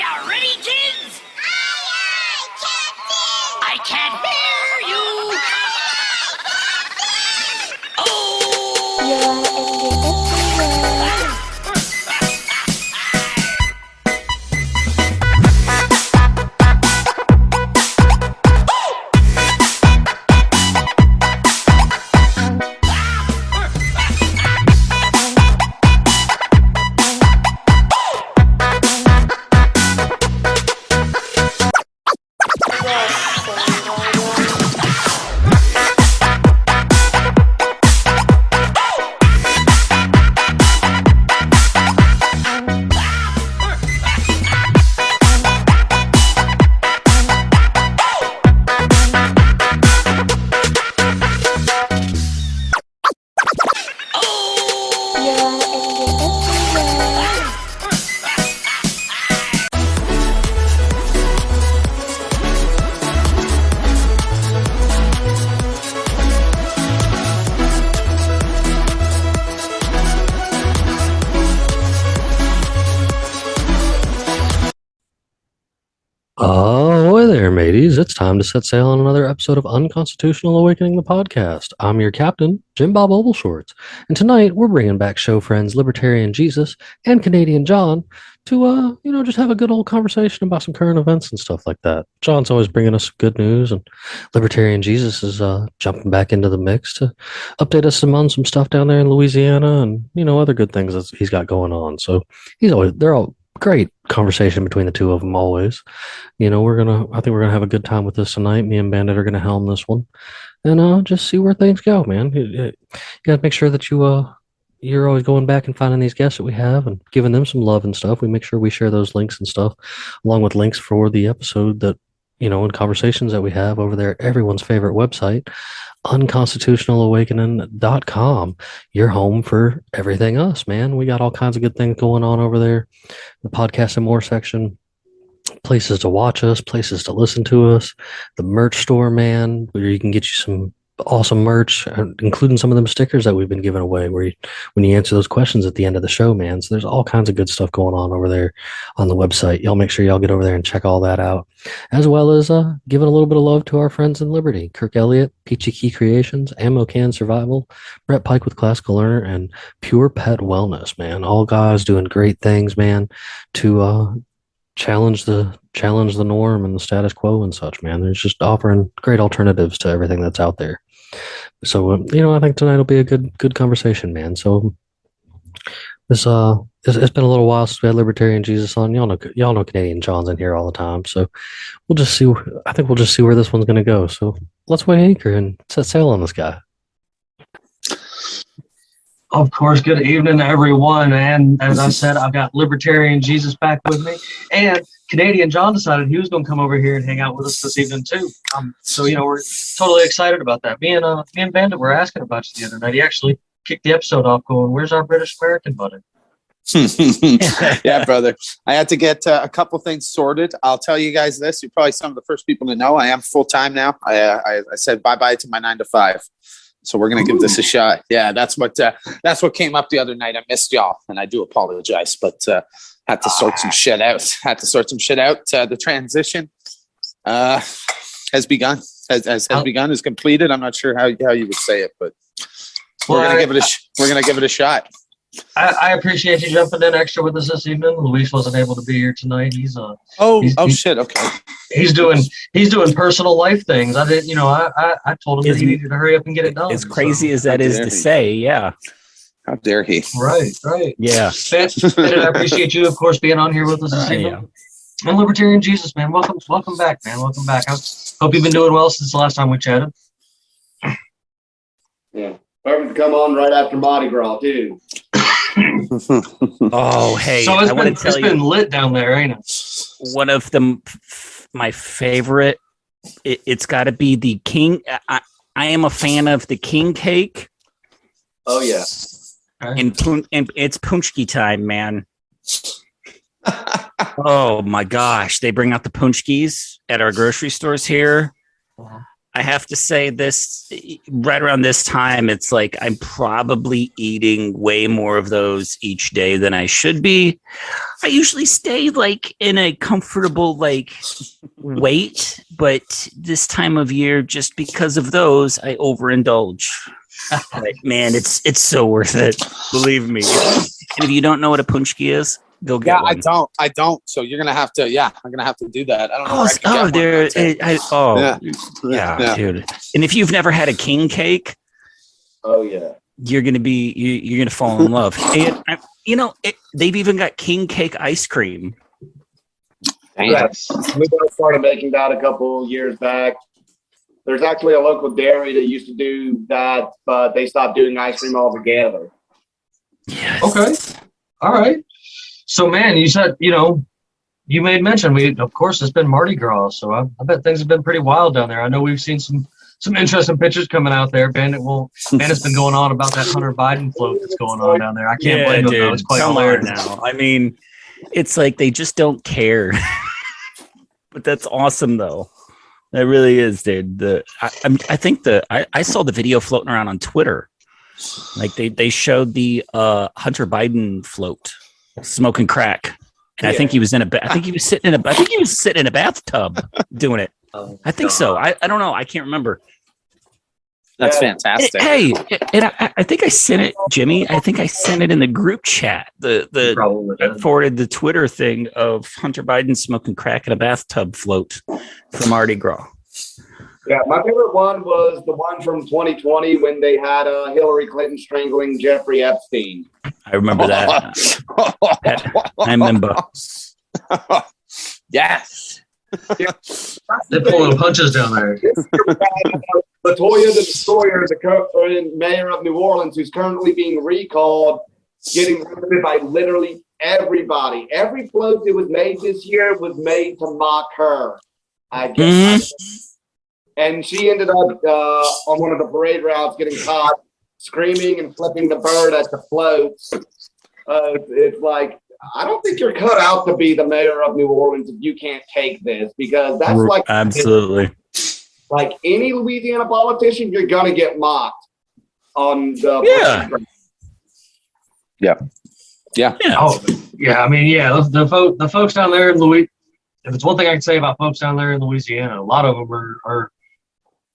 you ready, kids? Aye, Captain! I can't hear you! Ahoy there, mateys. It's time to set sail on another episode of Unconstitutional Awakening, the podcast. I'm your captain, JimBob Ovalshorts, and tonight we're bringing back show friends Libertarian Jesus and Candian John to, just have a good old conversation about some current events and stuff like that. John's always bringing us good news, and Libertarian Jesus is jumping back into the mix to update us on some stuff down there in Louisiana and, other good things that he's got going on. So they're all great conversation between the two of them always. I think we're gonna have a good time with this tonight. Me and Bandit are gonna helm this one, and just see where things go, man. You gotta make sure that you're always going back and finding these guests that we have and giving them some love and stuff. We make sure we share those links and stuff, along with links for the episode that and conversations that we have over there at everyone's favorite website, unconstitutionalawakening.com. Your home for everything us, man. We got all kinds of good things going on over there. The podcast and more section, places to watch us, places to listen to us, the merch store, man, where you can get you some awesome merch, including some of them stickers that we've been giving away when you answer those questions at the end of the show, man. So there's all kinds of good stuff going on over there on the website. Y'all make sure y'all get over there and check all that out, as well as giving a little bit of love to our friends in Liberty: Kirk Elliott, Peachy Key Creations, Ammo Can Survival, Brett Pike with Classical Learner, and Pure Pet Wellness, man. All guys doing great things, man, to challenge the norm and the status quo and such, man. There's just offering great alternatives to everything that's out there. So I think tonight will be a good conversation, man. So this it's been a little while since we had Libertarian Jesus on. Y'all know Candian John's in here all the time, so we'll just see. I think we'll just see where this one's gonna go. So let's weigh anchor and set sail on this guy. Of course, good evening, everyone. And as I said, I've got Libertarian Jesus back with me. And Candian John decided he was going to come over here and hang out with us this evening, too. So we're totally excited about that. Me and Bandit were asking about you the other night. He actually kicked the episode off going, "Where's our British American buddy?" Yeah, brother. I had to get a couple things sorted. I'll tell you guys this. You're probably some of the first people to know I am full-time now. I said bye-bye to my 9 to 5. So we're going to give this a shot. Yeah, that's what came up the other night. I missed y'all, and I do apologize, but had to sort some shit out. The transition has begun. Has begun, is completed. I'm not sure how you would say it, but we're going to give it a shot. I appreciate you jumping in extra with us this evening. Luis wasn't able to be here tonight. He's shit. Okay. He's doing personal life things. I did, I told him that he needed to hurry up and get it done. As crazy as that is to say, yeah. How dare he? Right. Yeah. And I appreciate you, of course, being on here with us this evening. Yeah. And Libertarian Jesus, man, welcome back, man. Welcome back. I hope you've been doing well since the last time we chatted. Yeah. Perfect to come on right after Mardi Gras, too. Oh, hey. So it's been lit down there, ain't it? One of my favorite, it's got to be the king. I am a fan of the king cake. Oh, yeah. And it's punchki time, man. Oh, my gosh. They bring out the punchkis at our grocery stores here. I have to say this right around this time, it's like I'm probably eating way more of those each day than I should be. I usually stay like in a comfortable like weight, but this time of year, just because of those, I overindulge. But man, it's so worth it. Believe me. And if you don't know what a punchki is, go get one. I don't. So you're gonna have to. Yeah, I'm gonna have to do that. I don't know. Oh, Where I can get one. yeah, dude. And if you've never had a king cake, Oh yeah. you're gonna fall in love. And they've even got king cake ice cream. Yes. We started making that a couple years back. There's actually a local dairy that used to do that, but they stopped doing ice cream altogether. Yes. Okay. All right. So, man, you said, you made mention, of course, it's been Mardi Gras, so I bet things have been pretty wild down there. I know we've seen some interesting pictures coming out there. Bandit's been going on about that Hunter Biden float that's going on down there. I can't blame him, though. It's quite hilarious. Now. I mean, it's like they just don't care. But that's awesome, though. That really is, dude. I saw the video floating around on Twitter. Like they showed the Hunter Biden float smoking crack, and I think he was sitting in a bathtub doing it. I think so. I don't know. I can't remember. That's fantastic. Hey, and I think I sent it, Jimmy. I think I sent it in the group chat. I forwarded the Twitter thing of Hunter Biden smoking crack in a bathtub float from Mardi Gras. Yeah, my favorite one was the one from 2020 when they had Hillary Clinton strangling Jeffrey Epstein. I remember that. I remember. Yes. They're pulling punches down there. Latoya the Destroyer, the current mayor of New Orleans, who's currently being recalled, getting rid by literally everybody. Every float that was made this year was made to mock her. I guess. And she ended up on one of the parade routes getting caught screaming and flipping the bird at the floats. It's like, I don't think you're cut out to be the mayor of New Orleans if you can't take this, because that's like absolutely like any Louisiana politician, you're gonna get mocked on the Yeah. Oh, yeah. I mean, yeah. The folks down there in Louisiana. If it's one thing I can say about folks down there in Louisiana, a lot of them are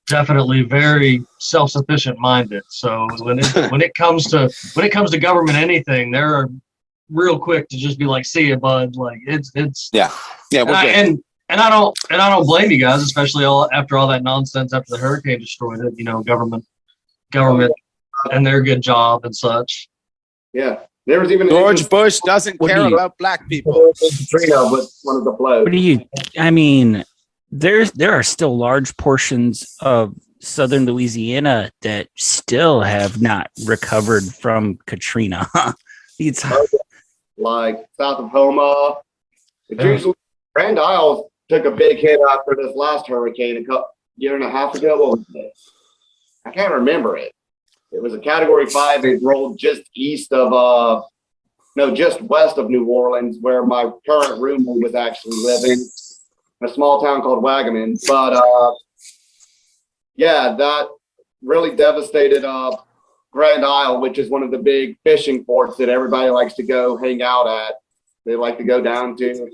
definitely very self-sufficient minded. So when it comes to government anything, they're real quick to just be like, "See ya, bud." Like it's yeah. And I don't blame you guys, especially after all that nonsense after the hurricane destroyed it. Government, and their good job and such. Yeah. There was even George Bush doesn't care about black people. Katrina was one of the floats. I mean, there are still large portions of southern Louisiana that still have not recovered from Katrina. It's like south of Homa. It's usually Grand Isle took a big hit after this last hurricane a year and a half ago. What was it? I can't remember it. It was a Category 5. It rolled just just west of New Orleans, where my current roommate was actually living, in a small town called Wagaman. But that really devastated Grand Isle, which is one of the big fishing ports that everybody likes to go hang out at. They like to go down to.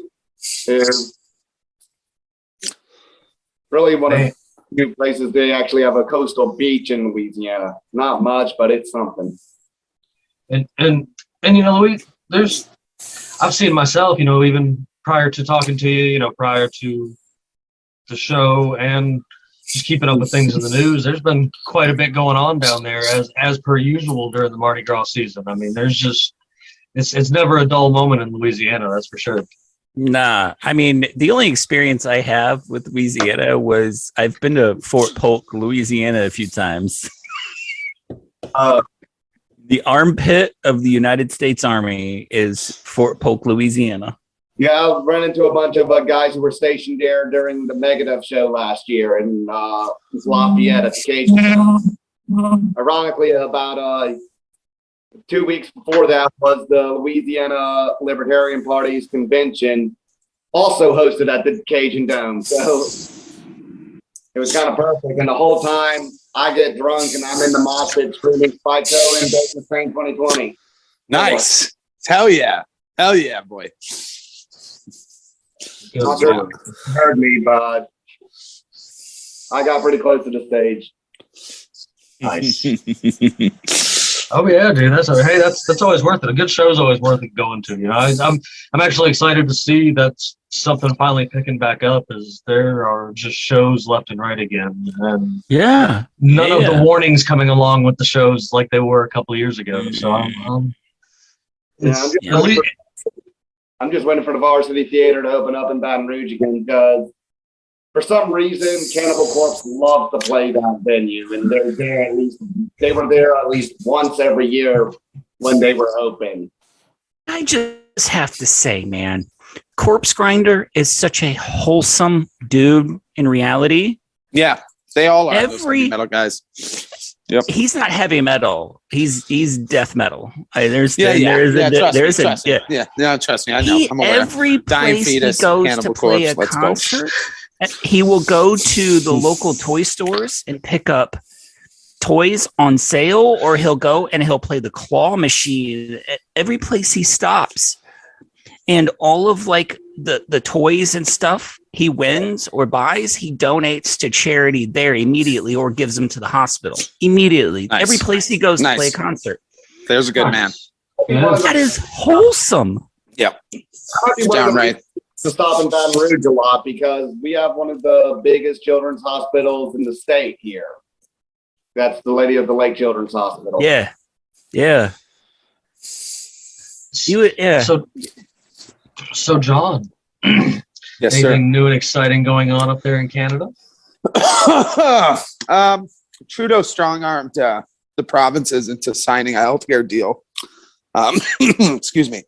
Really one of the few places they actually have a coastal beach in Louisiana. Not much, but it's something. And Louis, I've seen myself, even prior to talking to you, prior to the show and just keeping up with things in the news, there's been quite a bit going on down there as per usual during the Mardi Gras season. I mean, there's just, it's never a dull moment in Louisiana, that's for sure. Nah, I mean, the only experience I have with Louisiana was I've been to Fort Polk, Louisiana a few times. The armpit of the United States Army is Fort Polk, Louisiana. Yeah, I ran into a bunch of guys who were stationed there during the Megadeth show last year in Lafayette at the cage. Ironically, about 2 weeks before that was the Louisiana Libertarian Party's convention, also hosted at the Cajun Dome. So It was kind of perfect. And the whole time I get drunk and I'm in the mosh pit screaming FICO and Business Train 2020. Nice. Hell yeah. Hell yeah, boy. Not sure if you heard me, but I got pretty close to the stage. Nice. Oh yeah, dude. That's always worth it. A good show is always worth it going to. You know, I'm actually excited to see that something finally picking back up. As there are just shows left and right again, and none of the warnings coming along with the shows like they were a couple of years ago. So I'm just waiting for the Varsity Theater to open up in Baton Rouge again because for some reason Cannibal Corpse loves to play that venue, and they were there at least once every year when they were open. I just have to say, man, Corpse Grinder is such a wholesome dude in reality. Yeah, they all are those heavy metal guys. Yep. He's not heavy metal. He's death metal. Trust me. I know. I'm aware. Every place he goes to play a concert, he will go to the local toy stores and pick up toys on sale, or he'll go and he'll play the claw machine at every place he stops. And all of like the toys and stuff he wins or buys, he donates to charity there immediately or gives them to the hospital immediately. Nice. Every place he goes to play a concert. There's a good man. That is wholesome. Yep. Downright. To stop in Baton Rouge a lot because we have one of the biggest children's hospitals in the state here. That's the Lady of the Lake Children's Hospital. Yeah. So John. Yes, anything new and exciting going on up there in Canada? Trudeau strong-armed the provinces into signing a healthcare deal. Excuse me.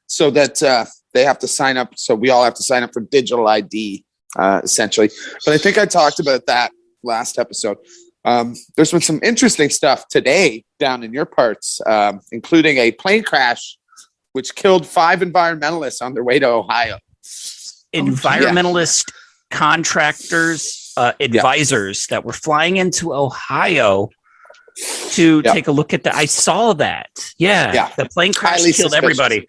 So that they have to sign up. So we all have to sign up for digital ID, essentially. But I think I talked about that last episode. There's been some interesting stuff today down in your parts, including a plane crash which killed 5 environmentalists on their way to Ohio. Environmentalist contractors, advisors that were flying into Ohio to take a look at I saw that. Yeah. The plane crash killed everybody.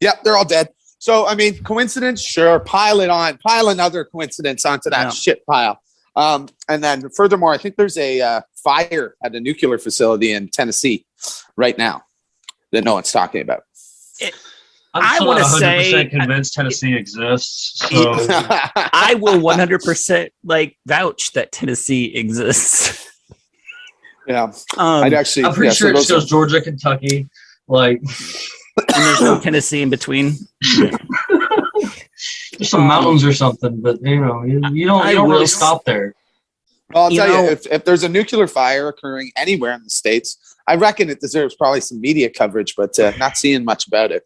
Yep, they're all dead. So, I mean, coincidence? Sure. Pile another coincidence onto that shit pile. And then furthermore, I think there's a fire at a nuclear facility in Tennessee right now that no one's talking about. I want to say convinced Tennessee exists. So. I will 100% vouch that Tennessee exists. Yeah, I'm pretty sure it shows Georgia, Kentucky, and there's no Tennessee in between. There's some mountains or something, but you don't really stop there. Well, I'll tell you, if there's a nuclear fire occurring anywhere in the States, I reckon it deserves probably some media coverage, but not seeing much about it.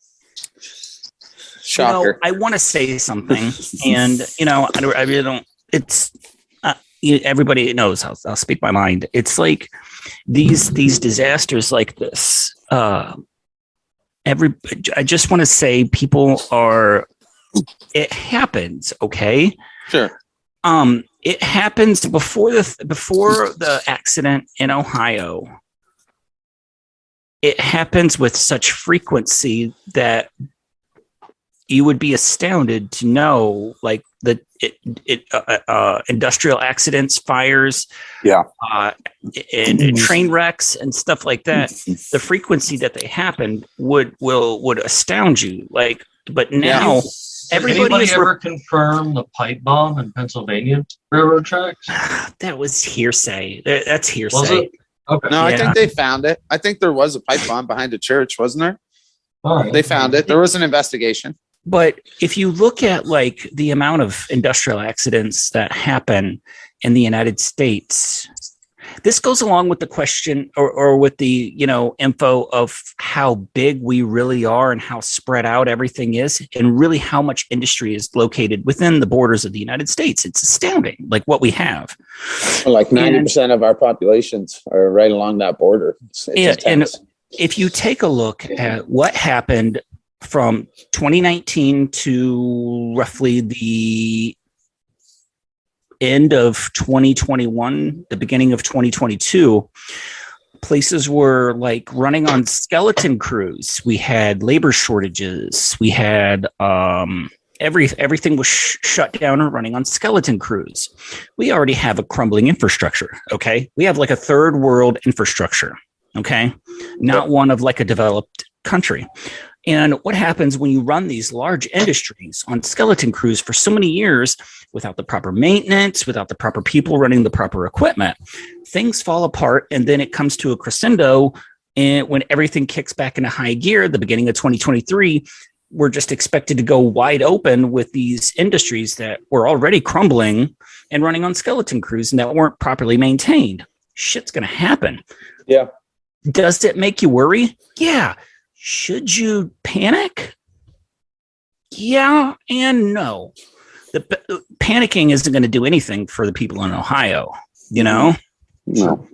Shocker. I want to say something, and I really don't. It's everybody knows. I'll speak my mind. It's like these disasters like this. I just want to say people are. It happens, okay? Sure. It happens before the accident in Ohio. It happens with such frequency that you would be astounded to know, like industrial accidents, fires, and train wrecks and stuff like that. The frequency that they happen would astound you. But now everybody ever confirm the pipe bomb in Pennsylvania railroad tracks? That was hearsay. That's hearsay. Was it? Okay. No, I think they found it. I think there was a pipe bomb behind a church, wasn't there? All right. They found it. There was an investigation. But if you look at the amount of industrial accidents that happen in the United States, this goes along with the question or with the, info of how big we really are and how spread out everything is and really how much industry is located within the borders of the United States. It's astounding, what we have. Like 90% of our populations are right along that border. And if you take a look at what happened from 2019 to roughly the end of 2021, the beginning of 2022, places were like running on skeleton crews. We had labor shortages. We had everything was shut down and running on skeleton crews. We already have a crumbling infrastructure. Okay, we have like a third world infrastructure. Okay, not one of like a developed country. And what happens when you run these large industries on skeleton crews for so many years without the proper maintenance, without the proper people running the proper equipment? Things fall apart, and then it comes to a crescendo. And when everything kicks back into high gear at the beginning of 2023, we're just expected to go wide open with these industries that were already crumbling and running on skeleton crews and that weren't properly maintained. Shit's going to happen. Yeah. Does it make you worry? Yeah. Should you panic? Yeah and no. The panicking isn't going to do anything for the people in Ohio, you know? No.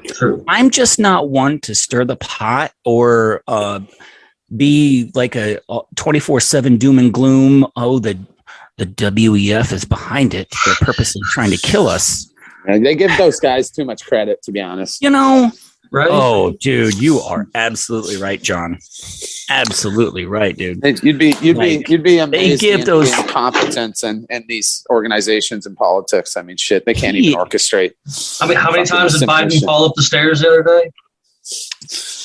True. I'm just not one to stir the pot or be like a 24/7 doom and gloom. Oh, the WEF is behind it. They're purposely trying to kill us. They give those guys too much credit, to be honest. You know? Right? Oh, dude, you are absolutely right, John. Absolutely right, dude. You'd be amazed give at those- the incompetence in these organizations and politics. I mean, shit, they can't even orchestrate. I mean, how many Fucking times did simple Biden shit. fall up the stairs the other day?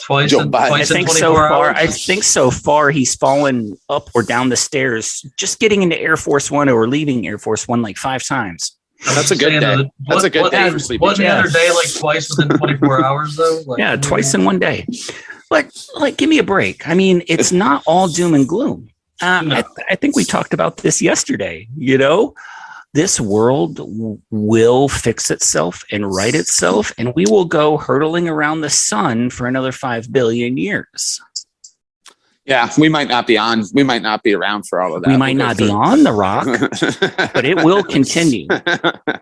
Twice Joe in, Biden. I twice in think 24 hours? I think so far he's fallen up or down the stairs just getting into Air Force One or leaving Air Force One like 5 times. That's a good Saying day. that- That's a good what- day for sleeping. Wasn't the Yeah. other day like twice within 24 hours though? Like, Yeah, twice in one day. But like, give me a break. I mean, it's not all doom and gloom. No. I think we talked about this yesterday. You know, this world will fix itself and right itself, and we will go hurtling around the sun for another 5 billion years. Yeah, we might not be around for all of that. We might not be on the rock, but it will continue.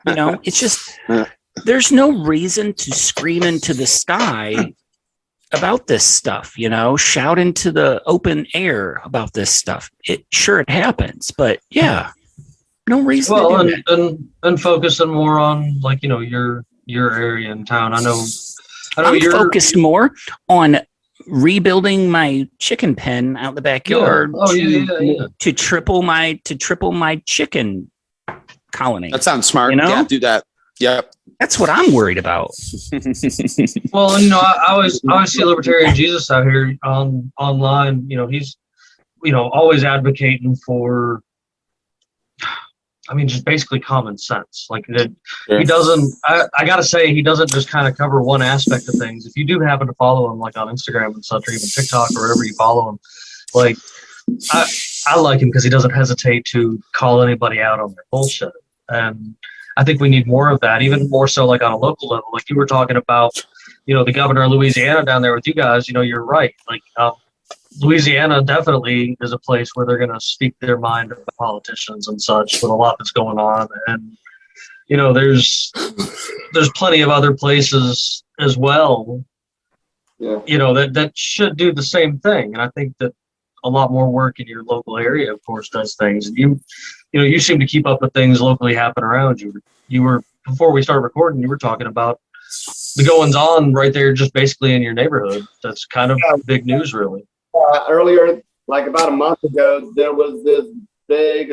You know, it's just there's no reason to scream into the sky about this stuff, you know, shout into the open air about this stuff. It happens, but yeah, no reason Well, to do that. and focusing more on like, you know, your area in town. I know I'm you're focused more on rebuilding my chicken pen out in the backyard Yeah. Oh, yeah. to triple my chicken colony. That sounds smart. You know? Yeah, do that. Yep. That's what I'm worried about. Well, and, you know, I always see Libertarian Jesus out here online. You know, he's, you know, always advocating for, I mean, just basically common sense. Like that, Sure. he doesn't. I gotta say, he doesn't just kind of cover one aspect of things. If you do happen to follow him, like on Instagram and such, or even TikTok or wherever you follow him, like I like him because he doesn't hesitate to call anybody out on their bullshit. And I think we need more of that, even more so like on a local level. Like you were talking about, you know, the governor of Louisiana down there with you guys. You know, you're right. Like Louisiana definitely is a place where they're going to speak their mind to politicians and such with a lot that's going on. And, you know, there's plenty of other places as well, Yeah. you know, that should do the same thing. And I think that a lot more work in your local area, of course, does things. And you know, you seem to keep up with things locally happen around you. You were, before we started recording, you were talking about the goings on right there, just basically in your neighborhood. That's kind of big news, really. Earlier, like about a month ago, there was this big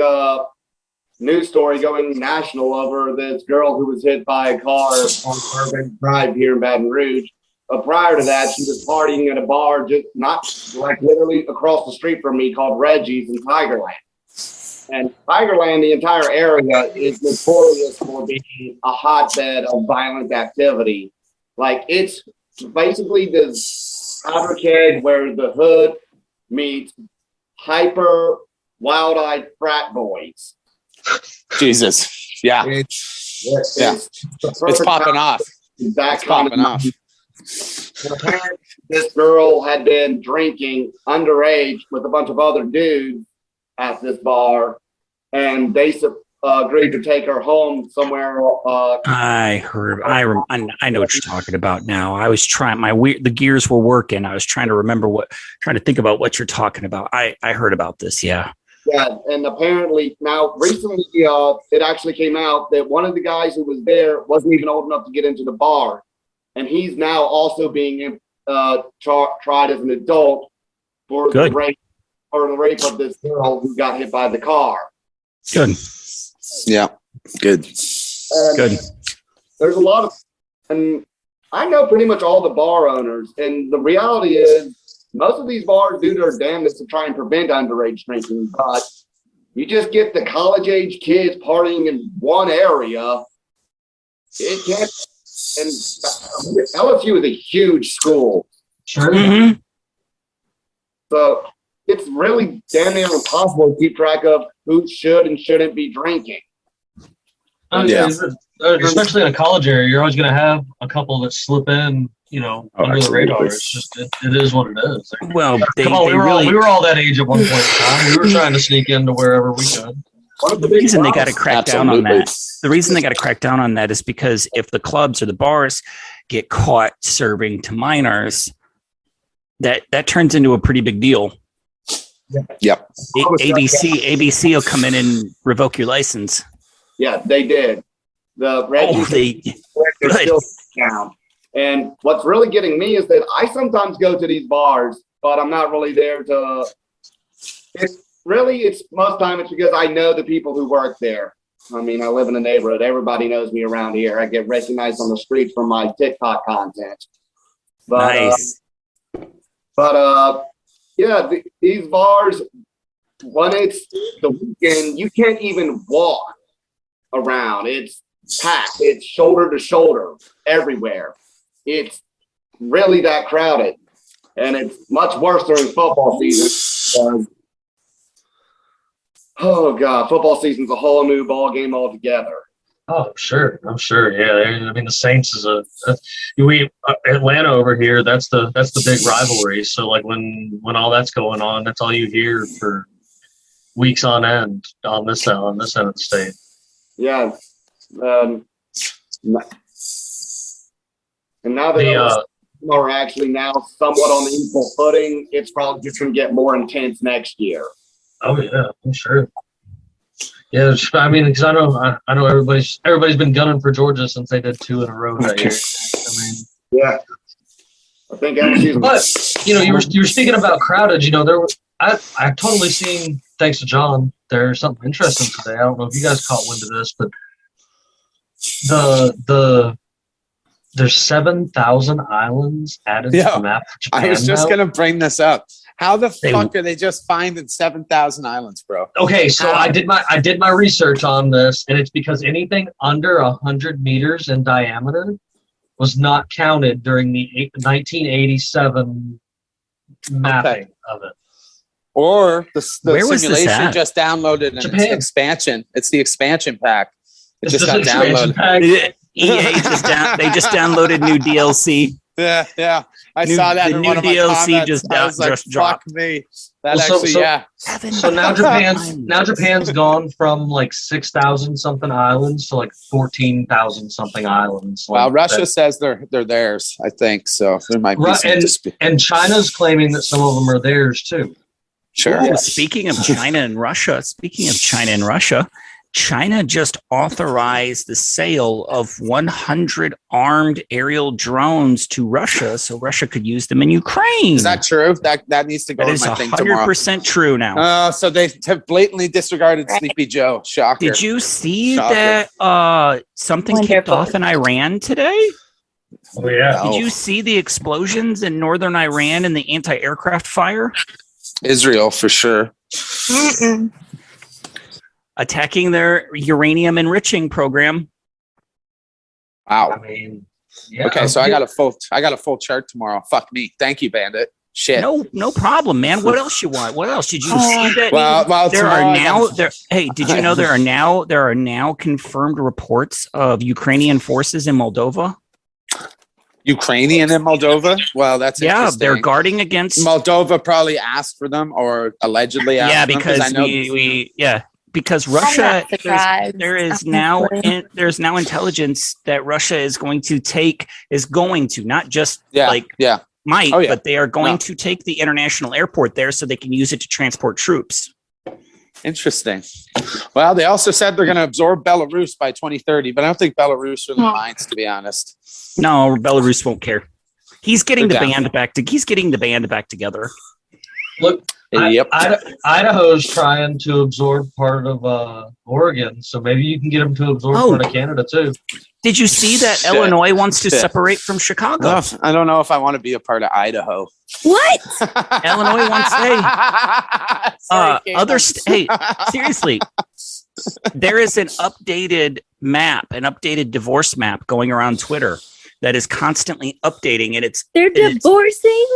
news story going national over this girl who was hit by a car on Urban Drive here in Baton Rouge. Prior to that, she was partying at a bar just not like literally across the street from me called Reggie's in Tigerland. And Tigerland, the entire area, is notorious for being a hotbed of violent activity. Like it's basically this outer keg where the hood meets hyper wild-eyed frat boys. Jesus. Yeah. It's popping off. It's popping off. Apparently, this girl had been drinking underage with a bunch of other dudes at this bar, and they agreed to take her home somewhere. I know what you're talking about now. I was trying the gears were working. I was trying to think about what you're talking about. I heard about this. Yeah. Yeah, and apparently now recently it actually came out that one of the guys who was there wasn't even old enough to get into the bar, and he's now also being tried as an adult for the rape of this girl who got hit by the car. Good. Yeah, good. Good. There's a lot of, and I know pretty much all the bar owners, and the reality is most of these bars do their damnedest to try and prevent underage drinking, but you just get the college-age kids partying in one area. It can't. And LSU is a huge school. Sure. Mm-hmm. So it's really damn near impossible to keep track of who should and shouldn't be drinking. Yeah. Especially in a college area, you're always going to have a couple that slip in, under the radar. It's just, it is what it is. Well, we were all that age at one point in time. We were trying to sneak into wherever we could. The reason they got to crack down on that. The reason they got to crack down on that is because if the clubs or the bars get caught serving to minors, that turns into a pretty big deal. Yep. ABC will come in and revoke your license. Yeah, they did. The they're still down. And what's really getting me is that I sometimes go to these bars, but I'm not really there to. It's most time it's because I know the people who work there. I mean, I live in a neighborhood. Everybody knows me around here. I get recognized on the streets for my TikTok content. But, Nice. These bars, when it's the weekend, you can't even walk around. It's packed. It's shoulder to shoulder everywhere. It's really that crowded. And it's much worse during football season. Oh God, football season's a whole new ball game altogether. Oh, sure. I'm sure. Yeah. I mean, the Saints is Atlanta over here. That's the big rivalry. So like when all that's going on, that's all you hear for weeks on end on this end of the state. Yeah. And now that are actually now somewhat on the equal footing, it's probably just going to get more intense next year. Oh yeah, I'm sure. Yeah, I mean, because I know everybody's been gunning for Georgia since they did 2 in a row that year. I mean, yeah, I think LSU. But you were speaking about crowded. I've totally seen. Thanks to John, there's something interesting today. I don't know if you guys caught wind of this, but there's 7,000 islands added to the map for Japan. I was just going to bring this up. How the fuck are they just finding 7,000 islands, bro? Okay, so I did my research on this, and it's because anything under 100 meters in diameter was not counted during the 1987 mapping of it. Or the simulation this just downloaded an expansion. It's the expansion pack. It just got downloaded. EA they just downloaded new DLC. Yeah. I saw that in one of my DLC comments. just dropped. Fuck me. So now Japan's gone from like 6,000 something islands to like 14,000 something islands. Well, Russia says they're theirs, I think. So there might be some dispute. And China's claiming that some of them are theirs too. Sure. Oh, speaking of China and Russia, China just authorized the sale of 100 armed aerial drones to Russia, so Russia could use them in Ukraine. Is that true? That needs to go in my thing tomorrow. 100% true now. So they have blatantly disregarded Sleepy Joe. Shocker. Did you see that something kicked off in Iran today? Oh, yeah. Did you see the explosions in northern Iran and the anti-aircraft fire? Israel, for sure. Attacking their uranium enriching program. Wow. I mean, yeah. Okay, so I got a full chart tomorrow. Fuck me. Thank you, Bandit. Shit. No problem, man. What else you want? What else did you see that? Well, there are now there. Hey, did you know there are now confirmed reports of Ukrainian forces in Moldova? Ukrainian in Moldova? Well, that's interesting. They're guarding against Moldova. Probably asked for them or allegedly asked. Yeah, because because Russia, there's now intelligence that Russia is going to not just but they are going to take the international airport there so they can use it to transport troops. Interesting. Well, they also said they're going to absorb Belarus by 2030, but I don't think Belarus really minds, to be honest. No, Belarus won't care. He's getting They're the down. band back. He's getting the band back together. Look, Yep. Idaho's trying to absorb part of Oregon, so maybe you can get them to absorb part of Canada too. Did you see that Shit. Illinois wants to Shit. separate from Chicago? Well, I don't know if I want to be a part of Idaho. What? Illinois wants hey, seriously. There is an updated map, an updated divorce map going around Twitter that is constantly updating, and They're divorcing?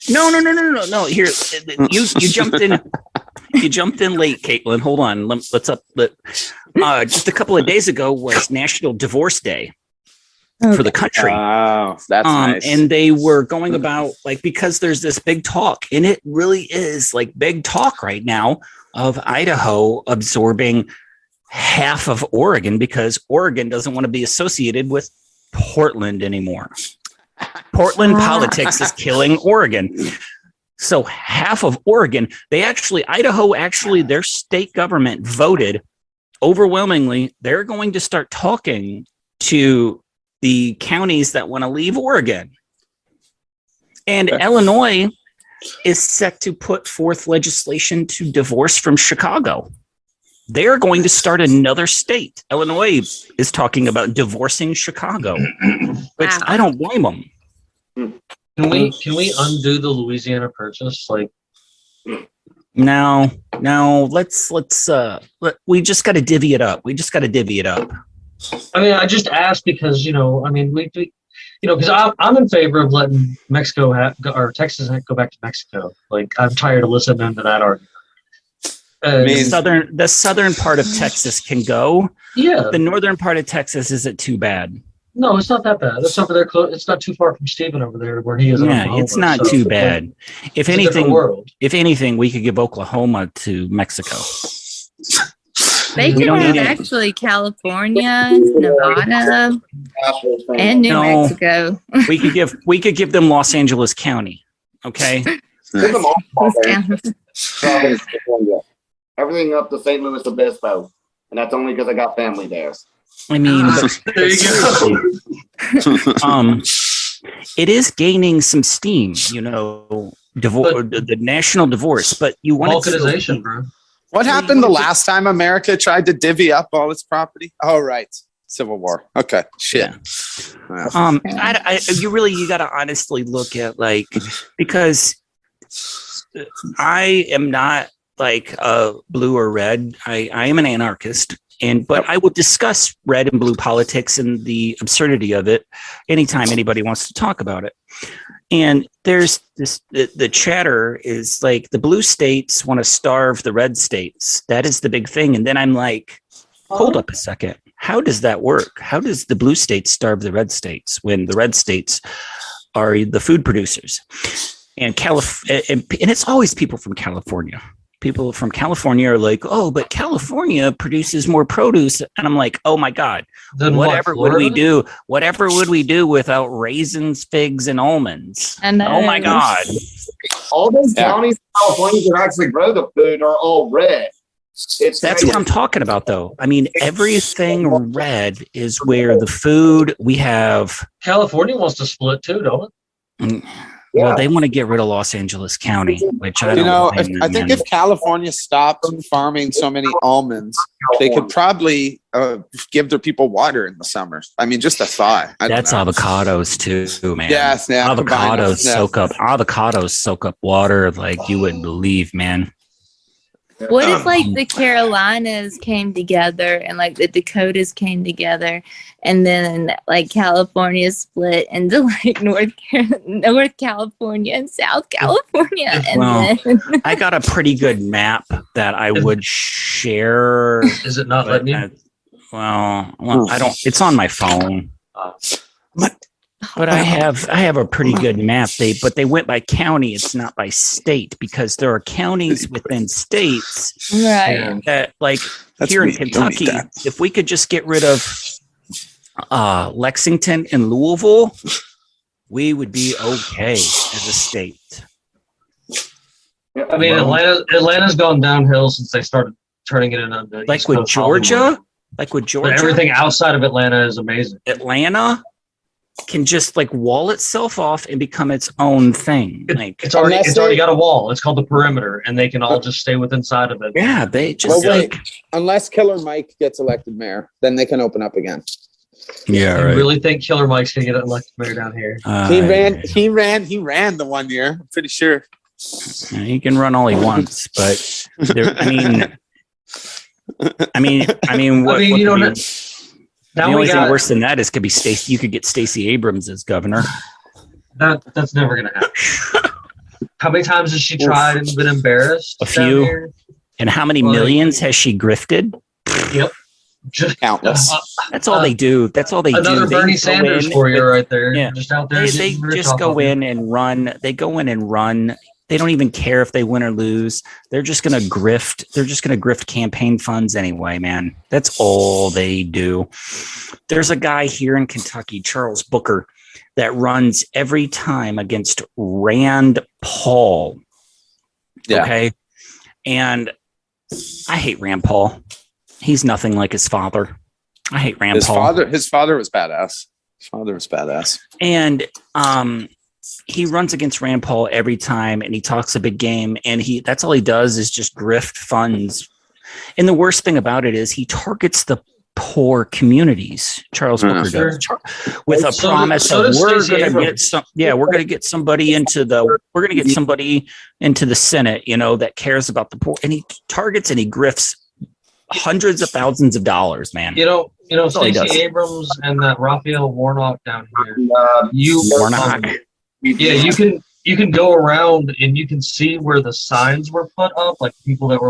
No. Here, you jumped in. You jumped in late, Kaytlyn. Hold on. Let's up. Just a couple of days ago was National Divorce Day for the country. Oh, that's nice. And they were going about because there's this big talk, and it really is big talk right now of Idaho absorbing half of Oregon because Oregon doesn't want to be associated with Portland anymore. Portland politics is killing Oregon. So half of Oregon, Idaho, their state government voted overwhelmingly. They're going to start talking to the counties that want to leave Oregon. And Illinois is set to put forth legislation to divorce from Chicago. They're going to start another state. Illinois is talking about divorcing Chicago, which I don't blame them. Can we undo the Louisiana Purchase? No. We just got to divvy it up. I mean, I just asked because because I'm in favor of letting Mexico or Texas go back to Mexico. I'm tired of listening to that argument. The southern part of Texas can go. Yeah. The northern part of Texas isn't too bad. No, it's not that bad. It's over there close. It's not too far from Stephen over there where he is. Yeah, it's not too bad. If anything, we could give Oklahoma to Mexico. They could have actually California, Nevada, and New Mexico. we could give them Los Angeles County. Okay. Everything up to St. Louis Obispo, and that's only because I got family there. I mean, there you go. It is gaining some steam, the national divorce, but you want balkanization, bro. What happened the last time America tried to divvy up all its property? Oh, right. Civil War. Okay. Shit. Yeah. You got to honestly look at because I am not blue or red. I am an anarchist. But I will discuss red and blue politics and the absurdity of it anytime anybody wants to talk about it. And there's the chatter is the blue states want to starve the red states. That is the big thing. And then I'm hold up a second. How does that work? How does the blue states starve the red states when the red states are the food producers? And it's always people from California. People from California are oh, but California produces more produce. And I'm oh my God, whatever would we do without raisins, figs, and almonds? Oh my God. All those counties in California that actually grow the food are all red. That's what I'm talking about, though. I mean, everything red is where the food we have. California wants to split too, don't it? Well, they want to get rid of Los Angeles County, which I don't know. I think if California stopped farming so many almonds, they could probably give their people water in the summer. I mean, just a thought. That's avocados too, man. Yes, yeah. Avocados soak up water you wouldn't believe, man. What if the Carolinas came together and the Dakotas came together and then California split into North California and South California? Then I got a pretty good map that I would share. Is it not letting you? Well, I don't. It's on my phone. But I have a pretty good map. But they went by county. It's not by state because there are counties within states. Right. That here in Kentucky, if we could just get rid of Lexington and Louisville, we would be okay as a state. Yeah, I mean, Atlanta's gone downhill since they started turning it into the like East with Coast Georgia. Hollywood. Like with But Georgia, everything outside of Atlanta is amazing. Atlanta can just like wall itself off and become its own thing. Like It's already got a wall. It's called the perimeter, and they can all just stay within inside of it. yeah, they just unless Killer Mike gets elected mayor, then they can open up again. yeah. I really think Killer Mike's gonna get elected mayor down here. He ran the 1 year. I'm pretty sure. He can run all he wants, but I mean, what you know, could be, the now only we thing got worse than that is could be Stacey. You could get Stacey Abrams as governor. that's never gonna happen. How many times has she tried and been embarrassed? A few. And how many millions has she grifted? Yep. Just Countless. That's all they do. That's all they do. Another They Bernie go Sanders in for you right there. Yeah. Just out there. They just go in and run. They go in and run. They don't even care if they win or lose. They're just going to grift. They're just going to grift campaign funds anyway, man. That's all they do. There's a guy here in Kentucky, Charles Booker, that runs every time against Rand Paul. Yeah. Okay. And I hate Rand Paul. He's nothing like his father. I hate Rand Paul. His father was badass. And he runs against Rand Paul every time, and he talks a big game, and that's all he does is just grift funds. And the worst thing about it is he targets the poor communities. Charles Booker does, with a promise of we're going to get somebody into the Senate, that cares about the poor, and he targets and he grifts hundreds of thousands of dollars, man. Stacey Abrams and that Raphael Warnock down here. Warnock. You can go around and you can see where the signs were put up, like people that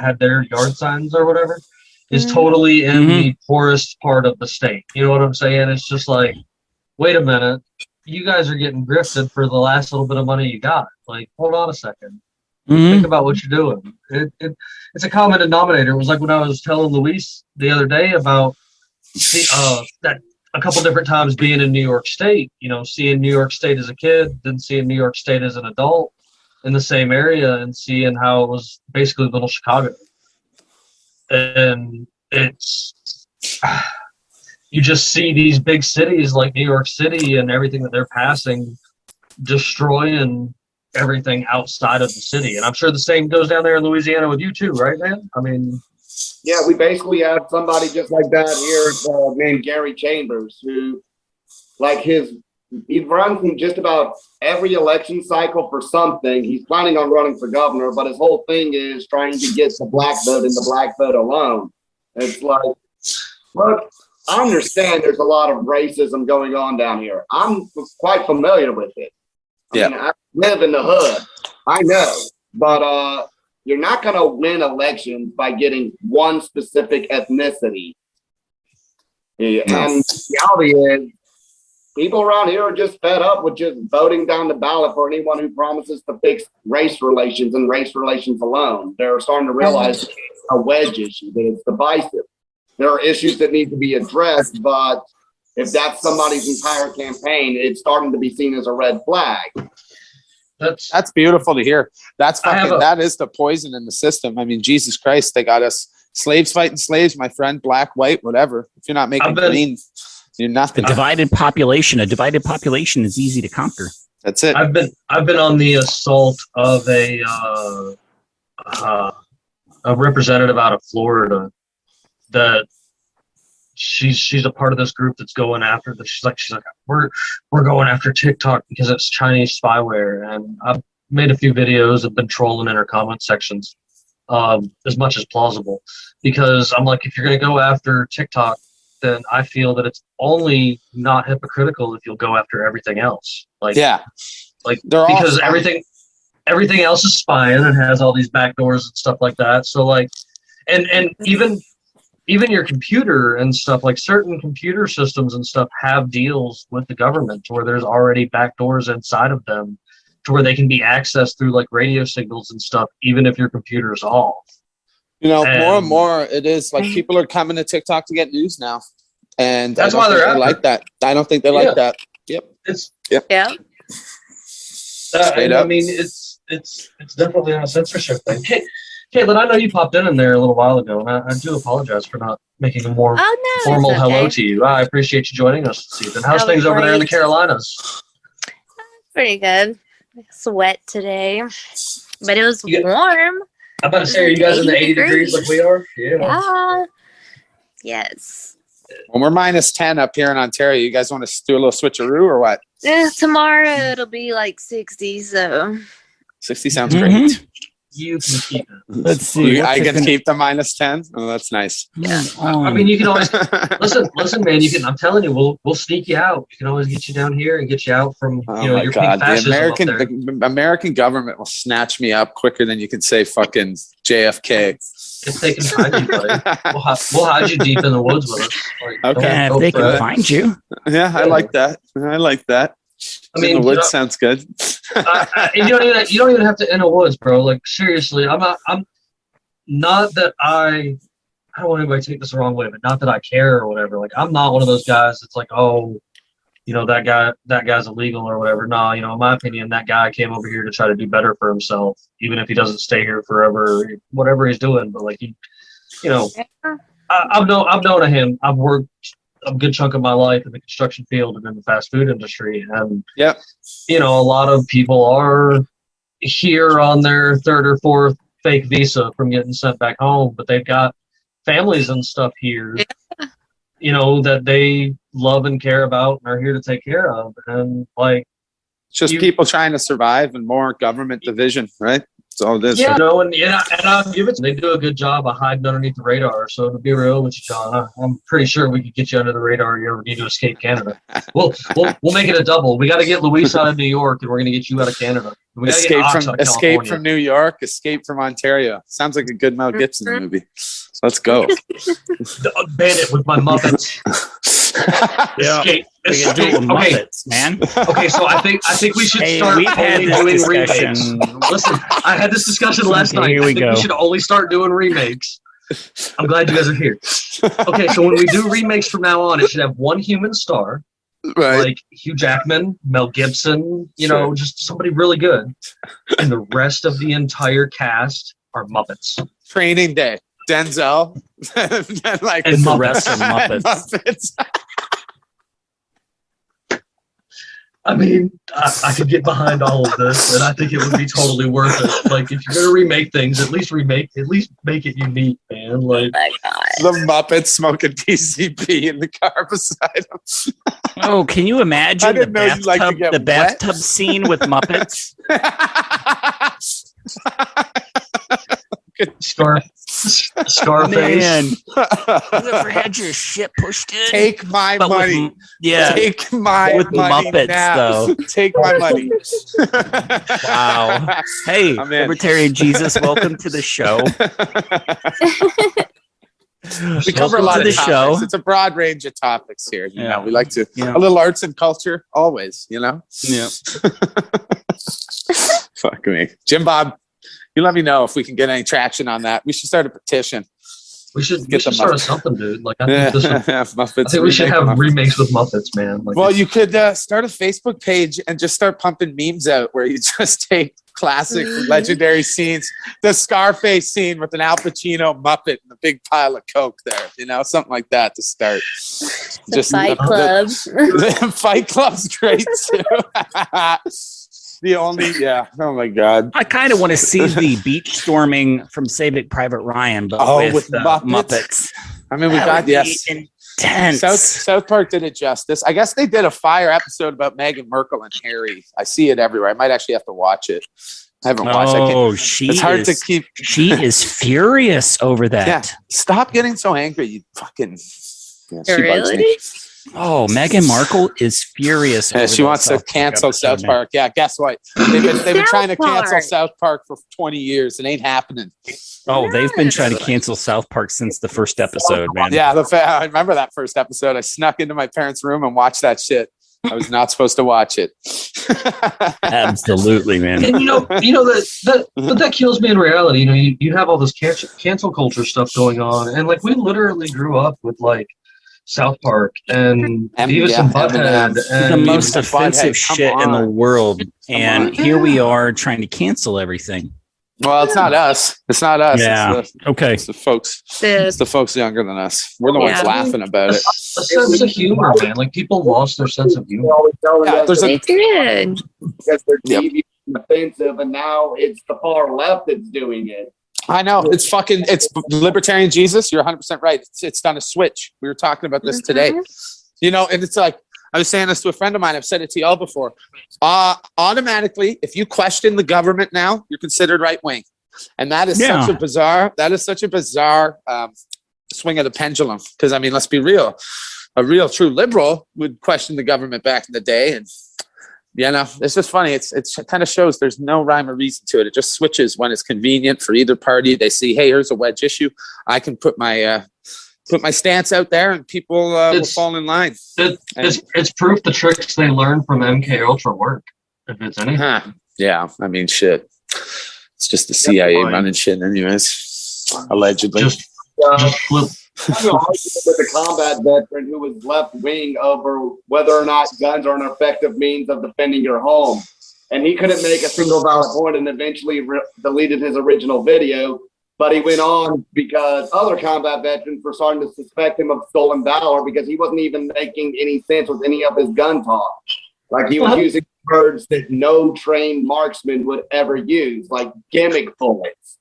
had their yard signs or whatever, is totally in the poorest part of the state. You know what I'm saying? It's just like, wait a minute, you guys are getting grifted for the last little bit of money you got. Like, hold on a second. Think about what you're doing. It's a common denominator. It was like when I was telling Luis the other day about that a couple different times being in New York State, seeing New York State as a kid, then seeing New York State as an adult in the same area, and seeing how it was basically little Chicago. And you just see these big cities like New York City and everything that they're passing destroying everything outside of the city. And I'm sure the same goes down there in Louisiana with you too, right, man? I mean, yeah, we basically have somebody just like that here named Gary Chambers, who he runs in just about every election cycle for something. He's planning on running for governor, but his whole thing is trying to get the black vote and the black vote alone. It's like, look, I understand there's a lot of racism going on down here. I'm quite familiar with it. I mean, I live in the hood. I know. But you're not going to win elections by getting one specific ethnicity. And the reality is, people around here are just fed up with just voting down the ballot for anyone who promises to fix race relations and race relations alone. They're starting to realize it's a wedge issue, that it's divisive. There are issues that need to be addressed, but if that's somebody's entire campaign, it's starting to be seen as a red flag. That's beautiful to hear. That is the poison in the system. I mean, Jesus Christ, they got us slaves fighting slaves, my friend, black, white, whatever. If you're not making clean, you're nothing. A divided population is easy to conquer. That's it. I've been on the assault of a representative out of Florida that she's a part of this group that's going after this. She's like, we're going after TikTok because it's Chinese spyware. And I've made a few videos. I've been trolling in her comment sections as much as plausible, because I'm like, if you're going to go after TikTok, then I feel that it's only not hypocritical if you'll go after everything else. Because everything else is spying and has all these backdoors and stuff like that. So and even your computer and stuff, like certain computer systems and stuff have deals with the government to where there's already backdoors inside of them to where they can be accessed through like radio signals and stuff, even if your computer's off. More and more it is like people are coming to TikTok to get news now. And that's why they like that. I don't think they like that. Yep. I mean, it's definitely not a censorship thing. Kaytlyn, I know you popped in there a little while ago, and I do apologize for not making a more formal hello to you. I appreciate you joining us this evening. How's things over there in the Carolinas? Pretty good. It's wet today, but it was warm. I'm about to say, are you guys in the 80 degrees like we are? Yeah. Yes. When we're -10 up here in Ontario, you guys want to do a little switcheroo or what? Tomorrow it'll be like 60, so 60 sounds great. You can keep it. Let's see. I can keep the -10. Oh, that's nice. yeah. I mean, you can always listen, man. I'm telling you, we'll sneak you out. We can always get you down here and get you out from your pink fascism. The American government will snatch me up quicker than you can say fucking JFK. If they can find you, buddy, we'll hide you deep in the woods with us. Okay, if they can find you. Yeah, I like that. I mean, the woods sounds good. You don't even have to in the woods, bro. Like seriously, I'm not that I don't want anybody to take this the wrong way, but not that I care or whatever. Like I'm not one of those guys that's like, oh, that guy's illegal or whatever. No, in my opinion, that guy came over here to try to do better for himself, even if he doesn't stay here forever, whatever he's doing. But like I've known him. I've worked a good chunk of my life in the construction field and in the fast food industry. And, a lot of people are here on their third or fourth fake visa from getting sent back home, but they've got families and stuff here, that they love and care about and are here to take care of. And like, it's just people trying to survive and more government division, right? That's all it is. Yeah, and I'll give it to them. They do a good job of hiding underneath the radar. So to be real with you, John, I'm pretty sure we could get you under the radar. You ever need to escape Canada? We'll make it a double. We got to get Luis out of New York, and we're going to get you out of Canada. We Escape from New York, escape from Ontario. Sounds like a good Mel Gibson movie. Let's go. Bandit with my Muppets. Escape. Muppets, man. Okay, so I think we should start only doing remakes. Listen, I had this discussion last night. Here we go. We should only start doing remakes. I'm glad you guys are here. Okay, so when we do remakes from now on, it should have one human star, right? Like Hugh Jackman, Mel Gibson, just somebody really good, and the rest of the entire cast are Muppets. Training Day, Denzel, and the rest are Muppets. I mean, I could get behind all of this, and I think it would be totally worth it. Like, if you're gonna remake things, at least make it unique, man. Like, the Muppets smoking PCP in the car beside them. Oh, can you imagine the bathtub scene with Muppets? Scarface. Man, you ever had your shit pushed in? Take my money. Take my with money Muppets now. though. Take my money. Wow. Hey, Libertarian Jesus, welcome to the show. We cover a lot of topics. It's a broad range of topics here. You know, we like to a little arts and culture always. Yeah. Fuck me, JimBob. You let me know if we can get any traction on that. We should start a petition. We should start something, dude. Like I think we should have remakes with Muppets, man. Like, well, you could start a Facebook page and just start pumping memes out where you just take classic, legendary scenes. The Scarface scene with an Al Pacino Muppet and a big pile of coke there. Something like that to start. Just Fight Club. Fight Club's great too. Oh my God. I kind of want to see the beach storming from Saving Private Ryan, but with Muppets. I mean, we got intense. South Park did it justice. I guess they did a fire episode about Meghan Markle and Harry. I see it everywhere. I might actually have to watch it. I haven't watched it. It's hard to keep. She is furious over that. Yeah. Stop getting so angry, you fucking. Yeah, she really? bugs me. Oh, Meghan Markle is furious. Yeah, she wants to cancel South Park. Yeah, guess what? They've been trying to cancel South Park for 20 years. It ain't happening. Oh, they've been trying to cancel South Park since the first episode, man. Yeah, I remember that first episode. I snuck into my parents' room and watched that shit. I was not supposed to watch it. Absolutely, man. And that kills me in reality. You have all this cancel culture stuff going on, and like we literally grew up with like South Park and Beavis yeah, and Butthead Eminem. and The most Beavis and Butthead, offensive come shit in the on. world. And on. here we are trying to cancel everything. Well, it's not us. It's not us. Yeah. Okay. It's the folks. The- It's the folks younger than us. We're the ones Yeah. laughing about it. a sense of humor, man. Like people lost their sense of humor. Yeah, there's They did. Because they're Yep. deviant and offensive, and now it's the far left that's doing it. I know it's Libertarian Jesus. You're 100% right. It's done a switch. We were talking about this today. You know, and it's like, I was saying this to a friend of mine. I've said it to y'all before. Automatically, if you question the government now, you're considered right wing, and that is such a bizarre swing of the pendulum. Because I mean, let's be real. A real true liberal would question the government back in the day, and you know, it's just funny. It kind of shows there's no rhyme or reason to it. It just switches when it's convenient for either party. They see, hey, here's a wedge issue. I can put my stance out there, and people will fall in line. It's proof the tricks they learned from MK Ultra work. If it's anything. Yeah, I mean, shit. It's just the CIA running shit, anyways. Allegedly. Just flip. I'm arguing with a combat veteran who was left wing over whether or not guns are an effective means of defending your home. And he couldn't make a single valid point and eventually deleted his original video. But he went on because other combat veterans were starting to suspect him of stolen valor because he wasn't even making any sense with any of his gun talk. Like he was using words that no trained marksman would ever use, like gimmick bullets.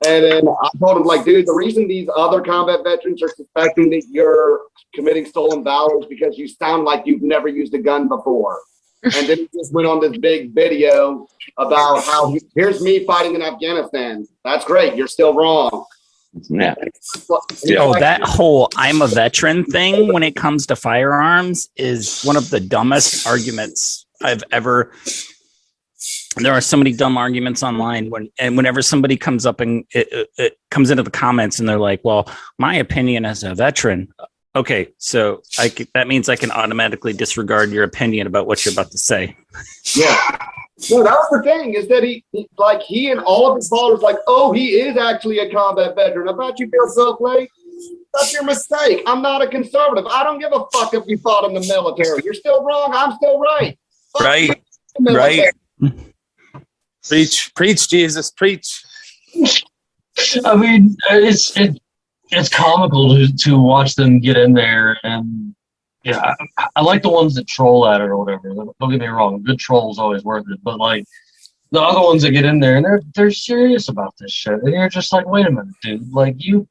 And then I told him, like, dude, the reason these other combat veterans are suspecting that you're committing stolen valor is because you sound like you've never used a gun before. And then he just went on this big video about how here's me fighting in Afghanistan. That's great. You're still wrong. Yeah. That whole I'm a veteran thing when it comes to firearms is one of the dumbest arguments I've ever. There are so many dumb arguments online whenever somebody comes up and it comes into the comments and they're like, well, my opinion as a veteran. Okay, so that means I can automatically disregard your opinion about what you're about to say. Yeah. No, that was the thing, is that he and all of his followers like, oh, he is actually a combat veteran. I bet you feel so great. That's your mistake. I'm not a conservative. I don't give a fuck if you fought in the military. You're still wrong. I'm still right. Fuck Right. the military. Right. Preach, Jesus, preach. I mean, it's comical to watch them get in there, and yeah, I like the ones that troll at it or whatever. Don't get me wrong, good troll is always worth it, but like the other ones that get in there and they're serious about this shit, and you're just like, wait a minute, dude, like you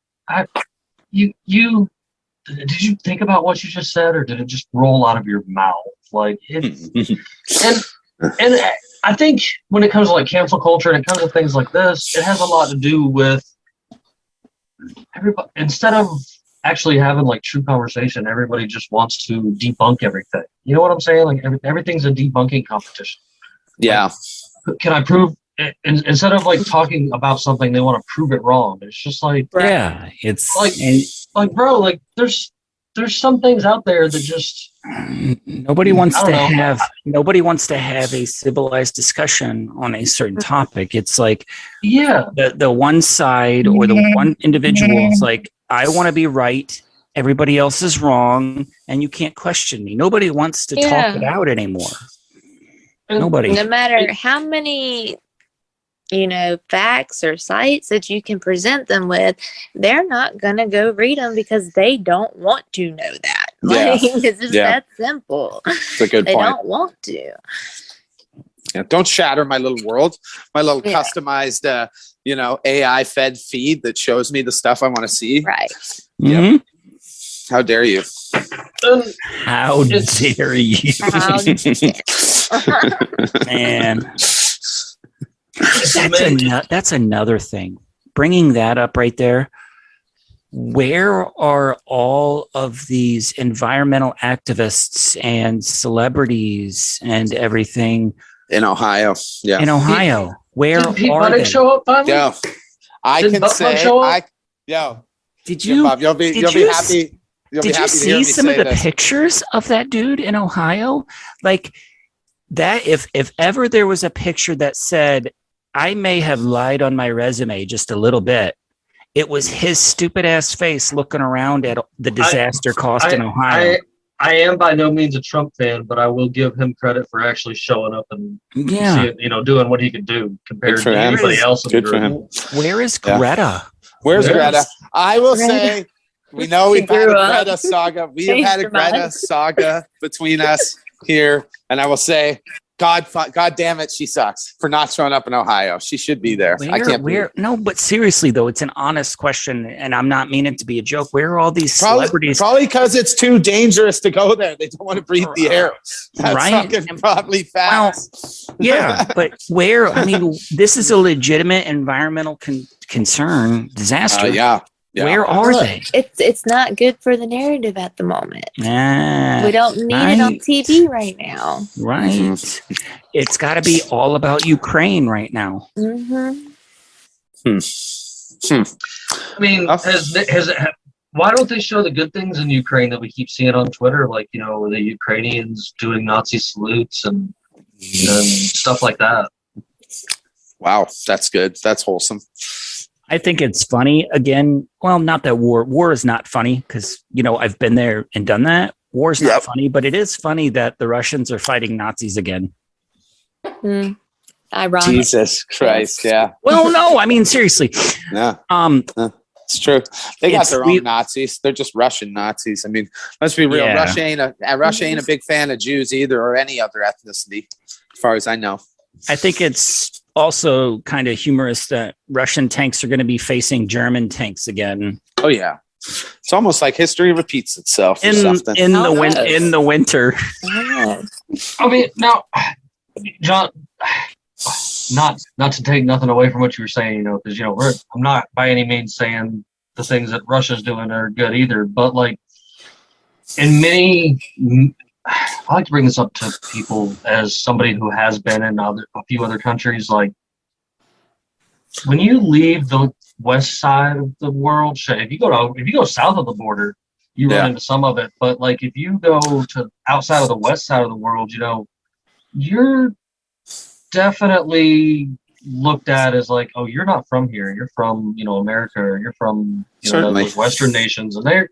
did you think about what you just said, or did it just roll out of your mouth? Like and I think when it comes to like cancel culture and it comes to things like this, it has a lot to do with everybody. Instead of actually having like true conversation, everybody just wants to debunk everything. You know what I'm saying? Like everything's a debunking competition. Yeah. Like, can I prove? Instead of like talking about something, they want to prove it wrong. It's just like, Yeah, it's like bro, like there's some things out there that just nobody wants to have a civilized discussion on a certain topic. It's like, yeah, the one side or the one individual is like, I want to be right, everybody else is wrong, and you can't question me. Nobody wants to talk it out anymore. Nobody. No matter how many, facts or sites that you can present them with, they're not going to go read them because they don't want to know that. Yeah. Like, it's just that simple. It's a good They point. don't want to. Yeah, don't shatter my little world, my little customized, AI fed feed that shows me the stuff I want to see. Right. Yep. How dare you? How dare you? Man. That's another thing. Bringing that up right there. Where are all of these environmental activists and celebrities and everything in Ohio? Yeah, in Ohio. Where Did Pete are Buttigieg they? show up finally? Yo, I Did can Buttplug say, show up? Did you? Bob, you'll be happy. Did you see some of the pictures of that dude in Ohio? Like that, if ever there was a picture that said, I may have lied on my resume just a little bit, it was his stupid ass face looking around at the disaster cost in Ohio. I am by no means a Trump fan, but I will give him credit for actually showing up and seeing, doing what he could do compared to anybody else in the group. Where is Greta? Where's Greta? I will say, we know we've had a Greta saga. We have had a Greta saga between us here, and I will say, God damn it, she sucks for not showing up in Ohio. She should be there. No, but seriously though, it's an honest question, and I'm not meaning to be a joke. Where are all these celebrities? Probably because it's too dangerous to go there. They don't want to breathe the air. That's fucking probably fast. Well, yeah, but where? I mean, this is a legitimate environmental concern, disaster. Yeah. Where are they? It's not good for the narrative at the moment. We don't need right. it on TV right now. Right. Mm-hmm. It's got to be all about Ukraine right now. Mm-hmm. I mean, why don't they show the good things in Ukraine that we keep seeing on Twitter? Like, the Ukrainians doing Nazi salutes and stuff like that. Wow, that's good. That's wholesome. I think it's funny again. Well, not that war is not funny because, I've been there and done that. War is not funny, but it is funny that the Russians are fighting Nazis again. Ironic. Jesus Christ. Yeah. Well, no, I mean, seriously. Yeah. It's true. They got their own Nazis. They're just Russian Nazis. I mean, let's be real. Yeah. Russia ain't a big fan of Jews either, or any other ethnicity, as far as I know. I think it's also kind of humorous that Russian tanks are going to be facing German tanks again. Oh yeah, it's almost like history repeats itself. In the winter. I mean, now, John, not to take nothing away from what you were saying, because I'm not by any means saying the things that Russia's doing are good either, but like in many. I like to bring this up to people as somebody who has been in a few other countries. Like, when you leave the west side of the world, if you go south of the border, you run into some of it. But like, if you go to outside of the west side of the world, you're definitely looked at as like, oh, you're not from here. You're from America, or you're from those Western nations, and they're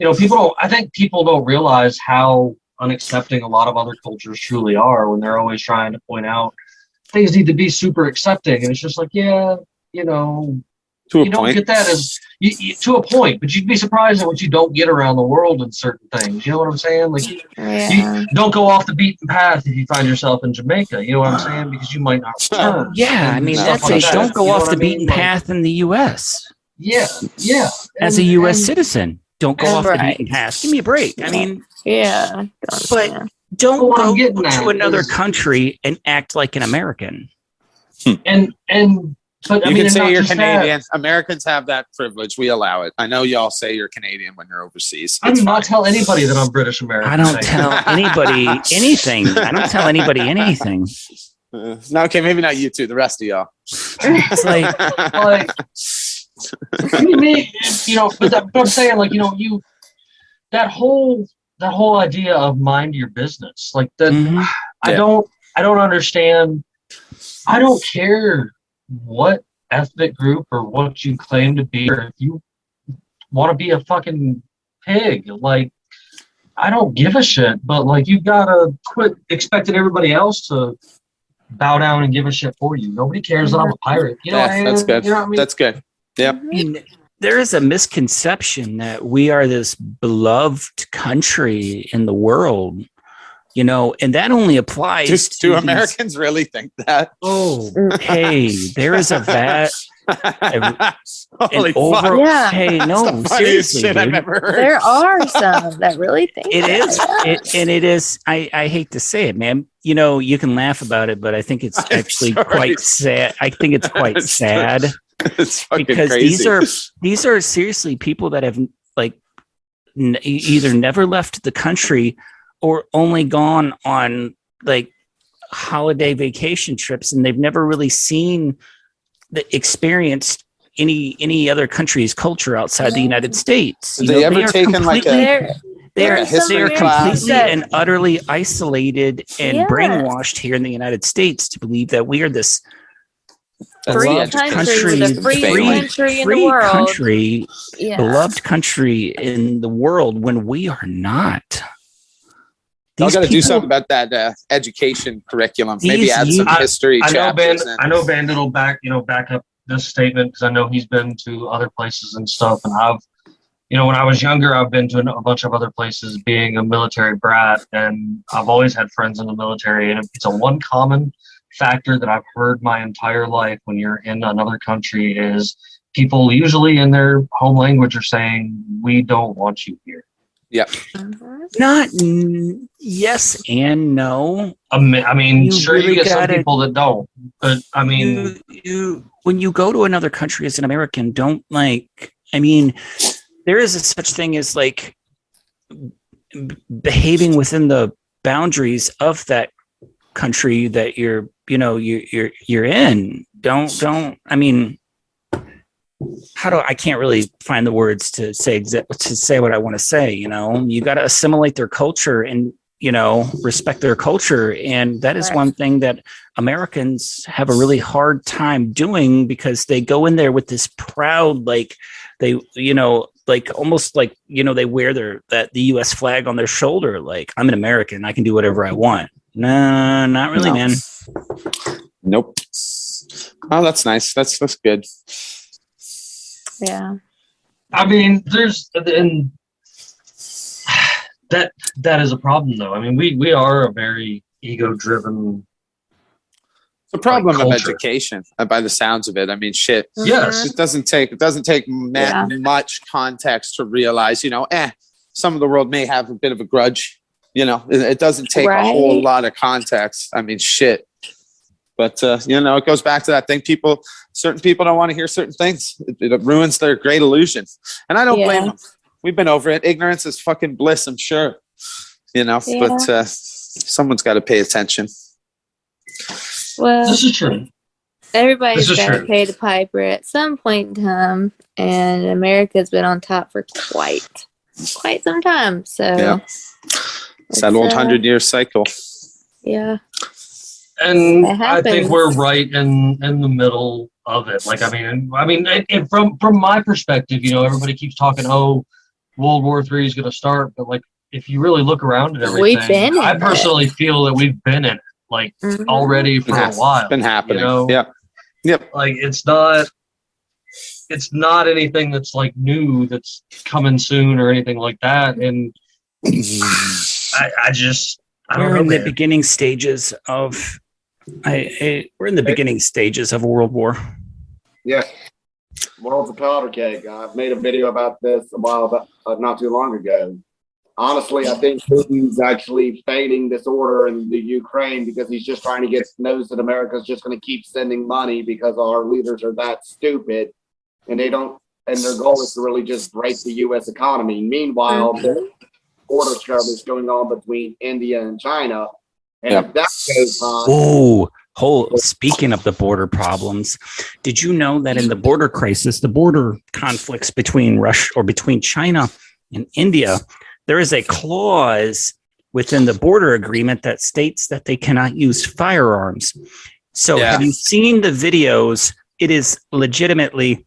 I think people don't realize how unaccepting a lot of other cultures truly are when they're always trying to point out things need to be super accepting, and it's just like, you don't get that as to a point, but you'd be surprised at what you don't get around the world in certain things. You know what I'm saying? Like, you don't go off the beaten path if you find yourself in Jamaica. You know what I'm saying? Because you might not return. Yeah, I mean, that's it. Don't go off the beaten path in the U.S. Yeah. As a U.S. citizen, don't go off the beaten path. Give me a break. I mean, but don't go to another country and act like an American. But you can say you're Canadian. Americans have that privilege. We allow it. I know y'all say you're Canadian when you're overseas. I do not tell anybody that I'm British American. I don't tell anybody anything. I don't tell anybody anything. No, okay, maybe not you two. The rest of y'all. It's like but I'm saying, like, that whole idea of mind your business, like that. Mm-hmm. I don't understand. I don't care what ethnic group or what you claim to be, or if you want to be a fucking pig, like, I don't give a shit, but like, you gotta quit expecting everybody else to bow down and give a shit for you. Nobody cares that I'm a pirate. That's good. You know what I mean? That's good. Yeah. I mean, there is a misconception that we are this beloved country in the world. And that only applies do Americans really think that? Oh, hey, there is a Holy fuck. Yeah. Hey, no, seriously, dude. I've ever heard. There are some that really think it is. I hate to say it, man. You can laugh about it, but I think it's actually quite sad. I think it's quite sad. It's fucking because crazy. these are seriously people that have like either never left the country or only gone on like holiday vacation trips, and they've never really experienced any other country's culture outside the United States. Have they ever taken like they are completely and utterly isolated and brainwashed here in the United States to believe that we are this That's free the country, education. with a free Failing. country in the free world. country, Yeah. beloved country in the world when we are not. Y'all got to do people- something about that education curriculum. Maybe These add some youth- history I know chapters in. I know Bandit will back up this statement because I know he's been to other places and stuff. And when I was younger, I've been to a bunch of other places being a military brat, and I've always had friends in the military. And it's a one common factor that I've heard my entire life when you're in another country is people usually in their home language are saying, "We don't want you here." Yep. Not yes and no. I mean, You sure, really you get some gotta- people that don't, but I mean, you when you go to another country as an American, don't there is a such thing as like behaving within the boundaries of that country that you're in. Don't I can't really find the words to say what I want to say. You got to assimilate their culture and respect their culture, and that is one thing that Americans have a really hard time doing because they go in there with this proud, like they almost like they wear the U.S. flag on their shoulder, like I'm an American, I can do whatever I want. No, not really, man. Nope. Oh, that's nice. That's good. Yeah. I mean, and that is a problem, though. I mean, we are a very ego-driven. It's a problem of culture. education, by the sounds of it. I mean, shit. Yes. It doesn't take much context to realize, some of the world may have a bit of a grudge. It doesn't take a whole lot of context. I mean, shit. But it goes back to that thing. Certain people don't want to hear certain things. It ruins their great illusion, and I don't blame them. We've been over it. Ignorance is fucking bliss, I'm sure. But someone's got to pay attention. Well, This is true. everybody's This is got to true. pay the piper at some point in time, and America's been on top for quite some time. So Yeah. It's that old 100-year cycle. Yeah. And It I think happens. we're right in the middle of it. Like, I mean, and from my perspective, everybody keeps talking, oh, World War III is going to start, but like, if you really look around at everything, We've been in I it. personally feel that we've been in it, like Mhm. already for a while. It's been happening. You know? Yeah. Yep. Like, it's not anything that's like new that's coming soon or anything like that. And I don't We're know, in the man. beginning stages of we're in the beginning stages of a world war. Yeah. World's a powder keg. I've made a video about this not too long ago. Honestly, I think Putin's actually feigning this order in the Ukraine because he's just trying to knows that America's just going to keep sending money because our leaders are that stupid, and their goal is to really just break the U.S. economy. Meanwhile, there's border skirmish going on between India and China, and if that goes on, Speaking of the border problems, did you know that in the border crisis, the border conflicts between between China and India, there is a clause within the border agreement that states that they cannot use firearms. So have you seen the videos? It is legitimately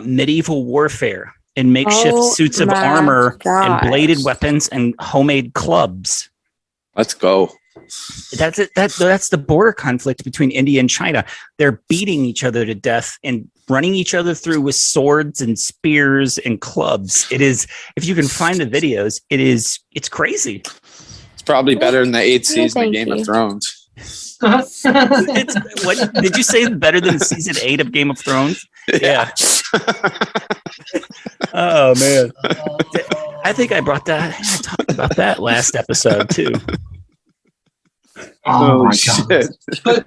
medieval warfare in makeshift suits of armor and bladed weapons and homemade clubs. Let's go. That's it. That's the border conflict between India and China. They're beating each other to death and running each other through with swords and spears and clubs. It is, if you can find the videos, it's crazy. It's probably better than the 8th season of thank Game you. of Thrones. What did you say? Better than season 8 of Game of Thrones? Yeah. Oh man. I think I talked about that last episode too. Oh my shit. God.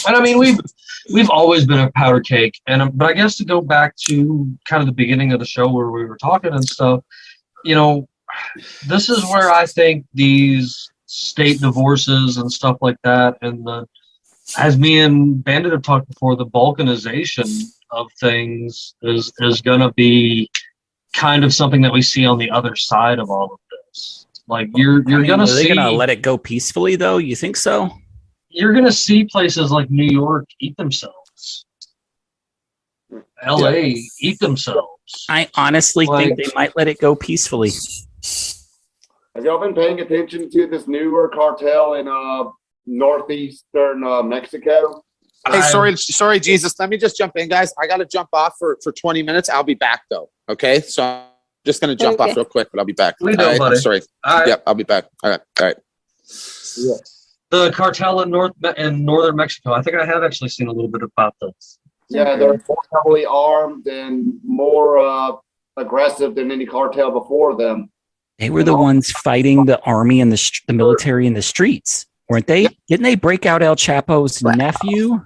And I mean, we've always been a powder cake, but I guess to go back to kind of the beginning of the show where we were talking and stuff, this is where I think these state divorces and stuff like that, and as me and Bandit have talked before, the balkanization of things is going to be kind of something that we see on the other side of all of this. Like you're going to see. Are they going to let it go peacefully though? You think so? you're going to see places like New York eat themselves. LA eat themselves. I honestly think they might let it go peacefully. Have y'all been paying attention to this newer cartel in northeastern Mexico? Hey, sorry, Jesus. Let me just jump in, guys. I got to jump off for 20 minutes. I'll be back, though. Okay? So I'm just going to jump off real quick, but I'll be back. We know, buddy. I'm sorry. All right. Yep, I'll be back. All right. Yeah. The cartel in northern Mexico. I think I have actually seen a little bit about this. Yeah, they're more heavily armed and more aggressive than any cartel before them. They were the ones fighting the army and the military in the streets, weren't they? Didn't they break out El Chapo's nephew?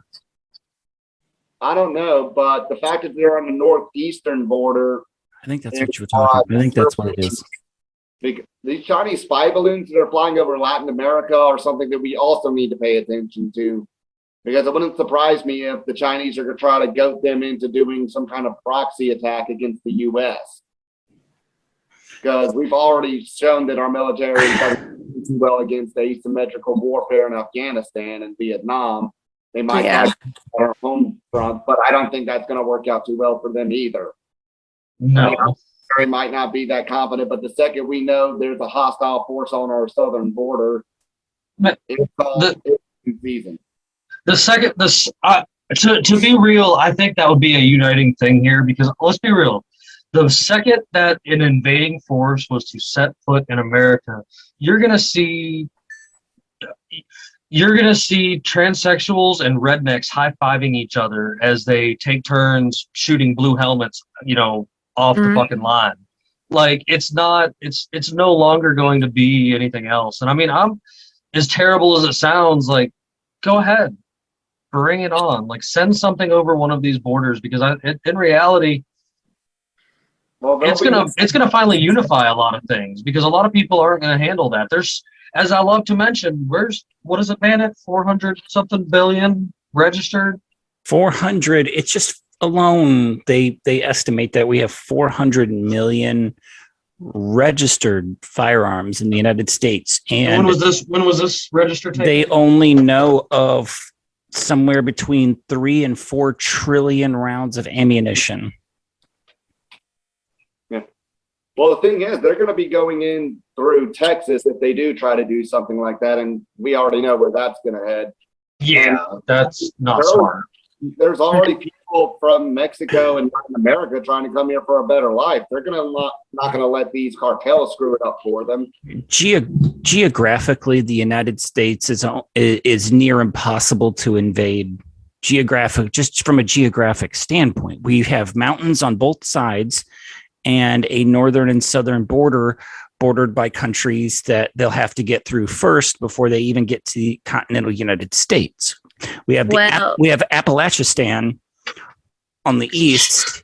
I don't know, but the fact that they're on the northeastern border. I think that's what you were talking about. I think that's what it is. These Chinese spy balloons that are flying over Latin America are something that we also need to pay attention to. Because it wouldn't surprise me if the Chinese are going to try to goat them into doing some kind of proxy attack against the U.S. Because we've already shown that our military doesn't do well against asymmetrical warfare in Afghanistan and Vietnam. They might have our home front, but I don't think that's going to work out too well for them either. No. They might not be that confident, but the second we know there's a hostile force on our southern border, it's season. To be real, I think that would be a uniting thing here because let's be real. The second that an invading force was to set foot in America, you're gonna see transsexuals and rednecks high-fiving each other as they take turns shooting blue helmets, off the fucking line. Like it's no longer going to be anything else. And I mean, I'm as terrible as it sounds, like go ahead, bring it on. Like send something over one of these borders because in reality, it's gonna finally unify a lot of things because a lot of people aren't gonna handle that. There's, as I love to mention, what is it, Bandit? 400 something billion registered. 400. It's just alone. They estimate that we have 400 million registered firearms in the United States. And when was this registered? They only know of somewhere between 3 and 4 trillion rounds of ammunition. Yeah. Well, the thing is, they're going to be going in through Texas if they do try to do something like that, and we already know where that's going to head. Yeah, that's not smart. There's already people from Mexico and Latin America trying to come here for a better life. They're not going to let these cartels screw it up for them. Geographically, the United States is near impossible to invade. Just from a geographic standpoint, we have mountains on both sides and a northern and southern bordered by countries that they'll have to get through first before they even get to the continental United States. We have Appalachistan on the east,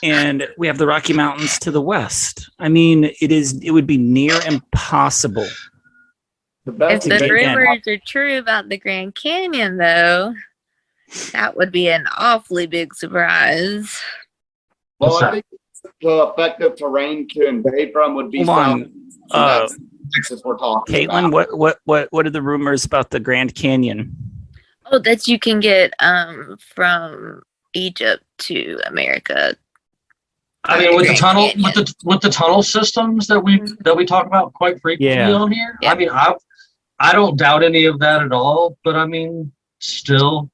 and we have the Rocky Mountains to the west. I mean, it would be near impossible. If the rumors are true about the Grand Canyon, though, that would be an awfully big surprise. Well, I think the effective terrain to invade from would be Texas. We're talking. Kaytlyn, what are the rumors about the Grand Canyon? Oh, that you can get from Egypt to America. I mean, with the tunnel systems that we talk about quite frequently on here. Yeah. I mean, I don't doubt any of that at all. But I mean, still,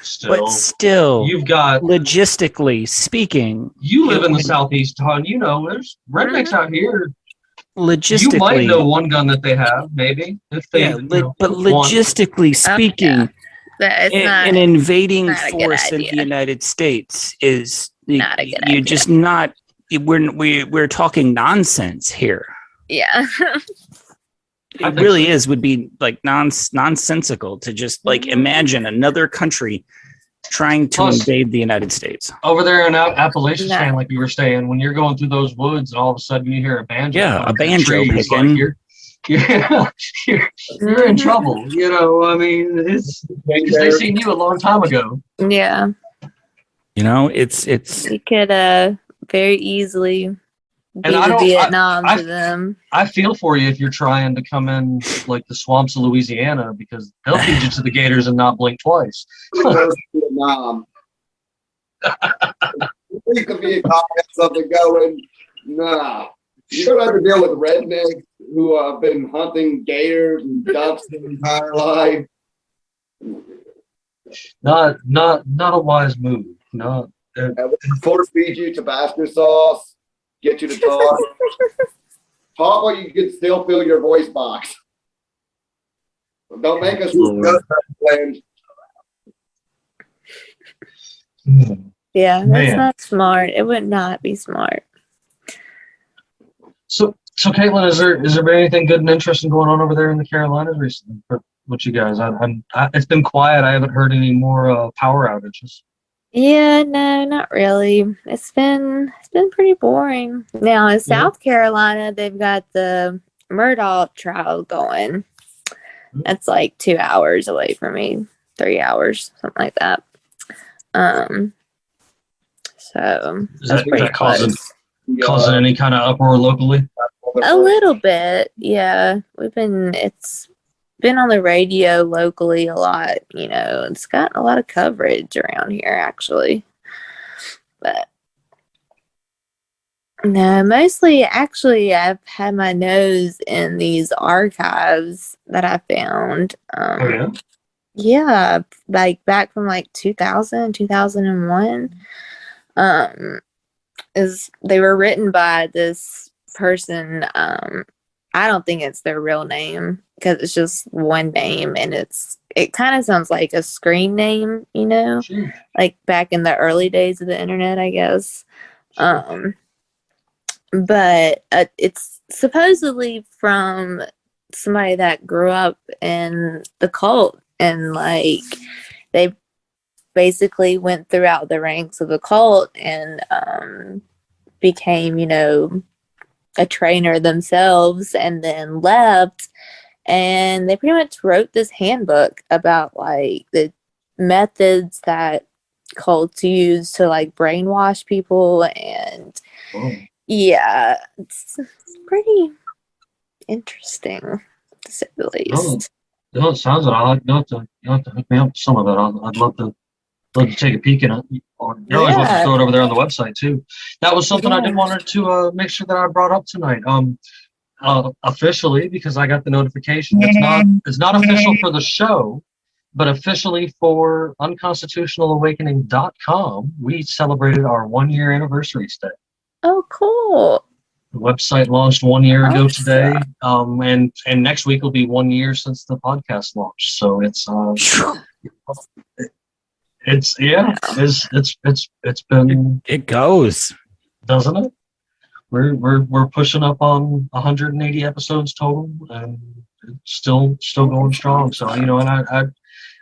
you've got logistically speaking. You live in the southeast, Ton. There's rednecks out here. Logistically, you might know one gun that they have, maybe if they. But logistically speaking. An invading force in the United States is not a good idea. Just not. We're talking nonsense here. Yeah, it really would be like nonsensical to just like imagine another country trying to invade the United States. Over there in Appalachia, like you were saying, when you're going through those woods, and all of a sudden you hear a banjo. Yeah, a banjo picking. You're in trouble. I mean, it's because they seen you a long time ago. Yeah. It's you could very easily be the Vietnam to them. I feel for you if you're trying to come in like the swamps of Louisiana, because they'll feed you to the gators and not blink twice. Vietnam. We could be something going. Nah, you don't have to deal with rednecks who have been hunting gators and ducks their entire life. Not a wise move. Not. Force feed you Tabasco sauce, get you to talk. Talk while you can still fill your voice box. Don't make us plans. Yeah, that's not smart. It would not be smart. So Kaytlyn, is there been anything good and interesting going on over there in the Carolinas recently for with you guys? It's been quiet. I haven't heard any more power outages. Yeah, no, not really. It's been pretty boring. Now in South Carolina, they've got the Murdoch trial going. That's like 2 hours away from me, 3 hours, something like that. So is that causing any kind of uproar locally? A little bit, yeah. It's been on the radio locally a lot, you know. It's gotten a lot of coverage around here, actually. But no, mostly, actually, I've had my nose in these archives that I found. Yeah, like back from like 2000, 2001. They were written by this person. I don't think it's their real name because it's just one name, and it kind of sounds like a screen name, you know, like back in the early days of the internet, I guess. But it's supposedly from somebody that grew up in the cult, and like they basically went throughout the ranks of the cult and became, you know, a trainer themselves, and then left, and they pretty much wrote this handbook about like the methods that cults use to like brainwash people, and yeah, it's pretty interesting to say the least. It sounds like you'll have to hook me up with some of that. I'd love to take a peek at it. You're always welcome to throw it over there on the website too. That was something I did wanted to make sure that I brought up tonight. Officially, because I got the notification. It's not official for the show, but officially for unconstitutionalawakening.com, we celebrated our 1 year anniversary today. Oh, cool. The website launched 1 year ago today, and next week will be 1 year since the podcast launched. So it's been. It goes, doesn't it? We're pushing up on 180 episodes total, and it's still going strong. So you know, and I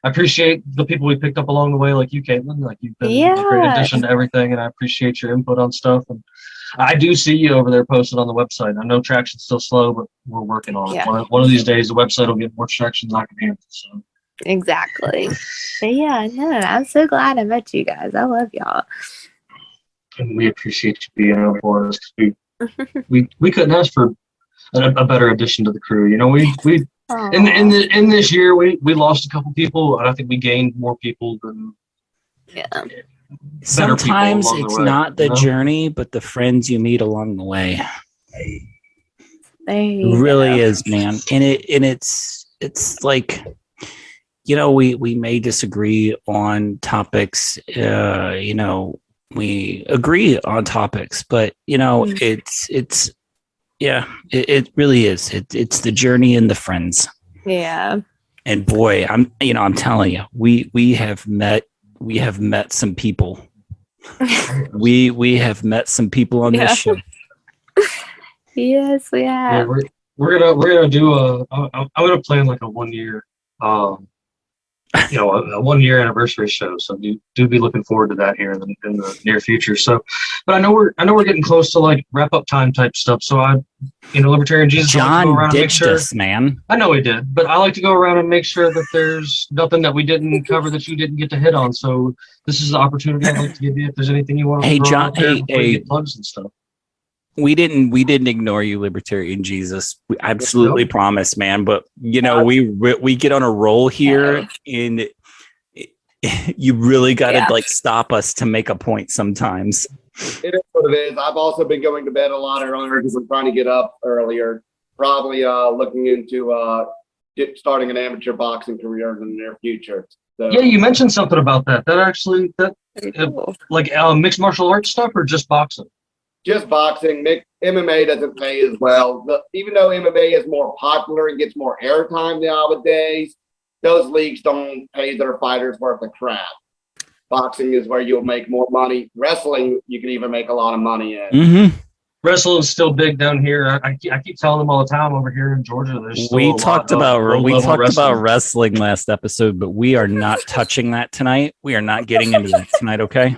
appreciate the people we picked up along the way, like you, Kaytlyn. Like you've been a great addition to everything, and I appreciate your input on stuff. And I do see you over there posted on the website. I know traction's still slow, but we're working on it. One of these days, the website will get more traction than I can handle. So. Exactly. But yeah, no, I'm so glad I met you guys. I love y'all. And we appreciate you being on for us. We couldn't ask for a better addition to the crew. You know, we in this year we lost a couple people, and I think we gained more people than. Yeah. Sometimes it's not the journey, but the friends you meet along the way. It really is, man. And it's like, you know, we may disagree on topics. You know, we agree on topics, but you know, it really is. It's the journey and the friends. Yeah. And boy, I'm telling you, we have met some people. we have met some people on this show. Yes, we have. Yeah, we're gonna do I'm gonna plan like a 1 year a 1 year anniversary show. So do be looking forward to that here in the near future. So, but I know we're getting close to like wrap up time type stuff. So Libertarian Jesus John ditched us, man. I know he did, but I like to go around and make sure that there's nothing that we didn't cover that you didn't get to hit on. So this is the opportunity I'd like to give you if there's anything you want to John, plugs and stuff. We didn't ignore you, Libertarian Jesus. We absolutely promise, man. But we get on a roll here, and you really got to like stop us to make a point sometimes. It is what it is. I've also been going to bed a lot earlier because I'm trying to get up earlier. Probably looking into starting an amateur boxing career in the near future. So, yeah, you mentioned something about that. Like mixed martial arts stuff or just boxing? Just boxing. MMA doesn't pay as well. Even though MMA is more popular and gets more airtime nowadays, those leagues don't pay their fighters worth of crap. Boxing is where you'll make more money. Wrestling, you can even make a lot of money in. Mm-hmm. Wrestling's still big down here. I keep telling them all the time over here in Georgia. We talked about wrestling last episode, but we are not touching that tonight. We are not getting into that tonight. Okay.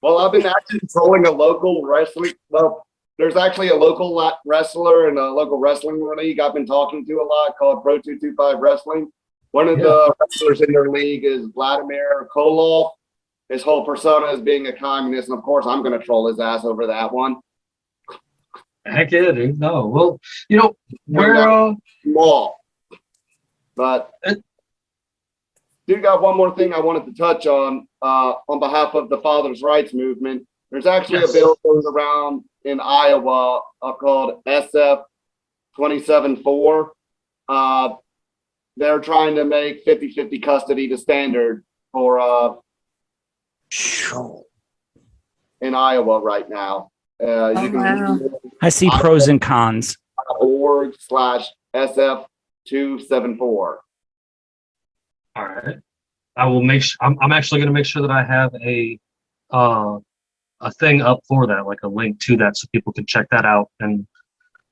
Well, I've been actually controlling a local wrestling. Well, there's actually a local wrestler in a local wrestling league I've been talking to a lot called Pro 225 Wrestling. One of the wrestlers in their league is Vladimir Koloff. His whole persona is being a communist, and of course, I'm going to troll his ass over that one. Heck yeah, dude. No, well, we're small, but do got one more thing I wanted to touch on behalf of the Fathers' Rights Movement. There's actually a bill going around in Iowa called SF 27-4. They're trying to make 50-50 custody the standard for in Iowa right now. You can I see pros and cons. .org/SF274. All right. I will I'm actually going to make sure that I have a thing up for that, like a link to that, so people can check that out and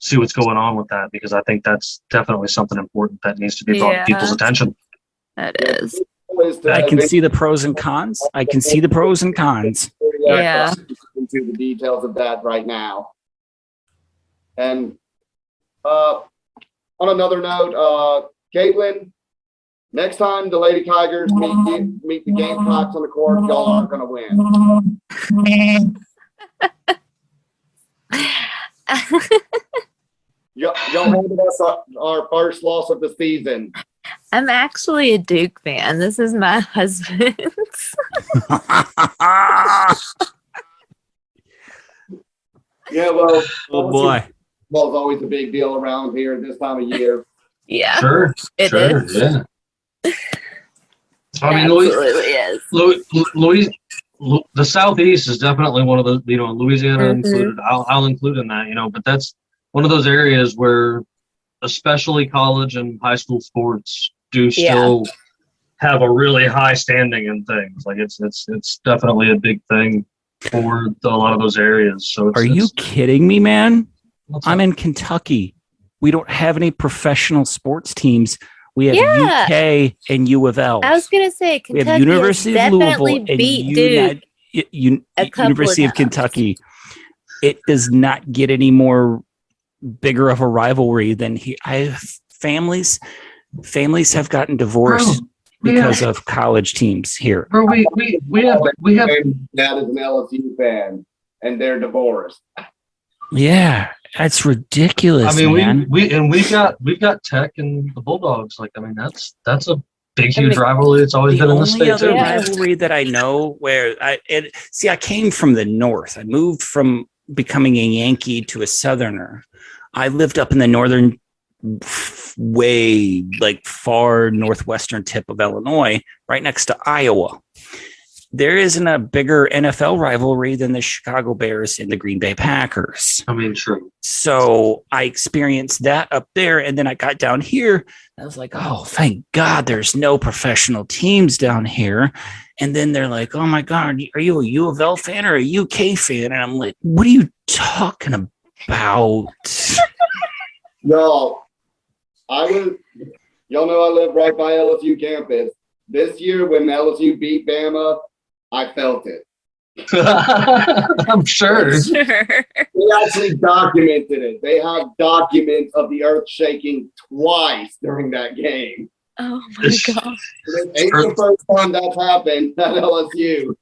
see what's going on with that, because I think that's definitely something important that needs to be brought to people's attention. That is. I can see the pros and cons. Yeah. Into the details of that right now. And on another note, Kaytlyn, next time the Lady Tigers meet the Gamecocks on the court, y'all aren't going to win. Y'all handed us our first loss of the season. I'm actually a Duke fan. This is my husband's. Yeah, well, oh boy. Football's always a big deal around here this time of year. Yeah, sure, it is. Yeah. I mean, the Southeast is definitely one of the, Louisiana included. I'll include in that, but that's one of those areas where, especially college and high school sports, do still have a really high standing in things. Like it's definitely a big thing for a lot of those areas. So are you kidding me, man? I'm in Kentucky. We don't have any professional sports teams. We have UK and U of L. I was gonna say Kentucky, we have University of Louisville and University of Kentucky. It does not get any more bigger of a rivalry than families have gotten divorced because of college teams here. Bro, we have that is an LSU fan and they're divorced. Yeah, that's ridiculous. I mean, man. we've got Tech and the Bulldogs. Like, I mean, that's a big, huge rivalry. It's always been in the state too. The rivalry that I know where I came from the North. I moved from becoming a Yankee to a Southerner. I lived up in the northern, far northwestern tip of Illinois, right next to Iowa. There isn't a bigger NFL rivalry than the Chicago Bears and the Green Bay Packers. I mean, true. So I experienced that up there, and then I got down here, and I was like, oh, thank God there's no professional teams down here. And then they're like, oh, my God, are you a U of L fan or a UK fan? And I'm like, what are you talking about? No, y'all know I live right by LSU campus. This year when LSU beat Bama, I felt it. I'm sure. They actually documented it. They have documents of the earth shaking twice during that game. Oh my God. It ain't the first time that's happened at LSU.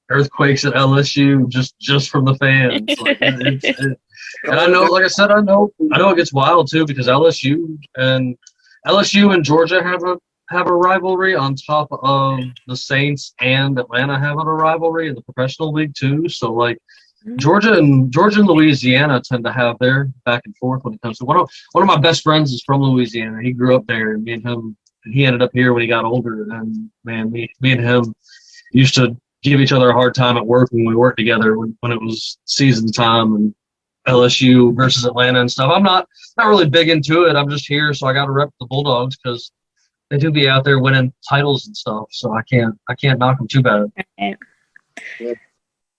earthquakes at LSU just from the fans. Like, and I know, like I said, I know it gets wild too because LSU and Georgia have a rivalry on top of the Saints and Atlanta having a rivalry in the professional league too. So like Georgia and Louisiana tend to have their back and forth when it comes to one of my best friends is from Louisiana. He grew up there, and me and him, he ended up here when he got older. And man, me and him used to give each other a hard time at work when we worked together when it was season time and LSU versus Atlanta and stuff. I'm not really big into it. I'm just here, so I got to rep the Bulldogs because they do be out there winning titles and stuff. So I can't knock them too bad. Right.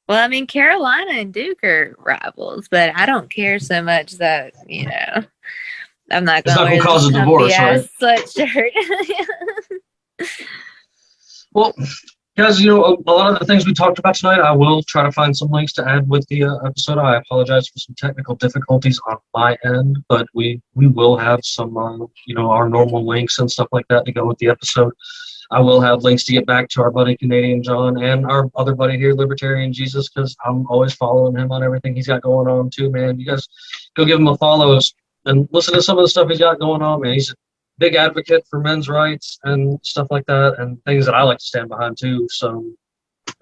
Well, I mean, Carolina and Duke are rivals, but I don't care so much that, I'm not going to wear cause a divorce, right? Sweatshirt. Well, guys, a lot of the things we talked about tonight, I will try to find some links to add with the episode. I apologize for some technical difficulties on my end, but we will have some, our normal links and stuff like that to go with the episode. I will have links to get back to our buddy Candian John and our other buddy here, Libertarian Jesus, because I'm always following him on everything he's got going on too, man. You guys go give him a follow and listen to some of the stuff he's got going on, man. He's a big advocate for men's rights and stuff like that and things that I like to stand behind too. So,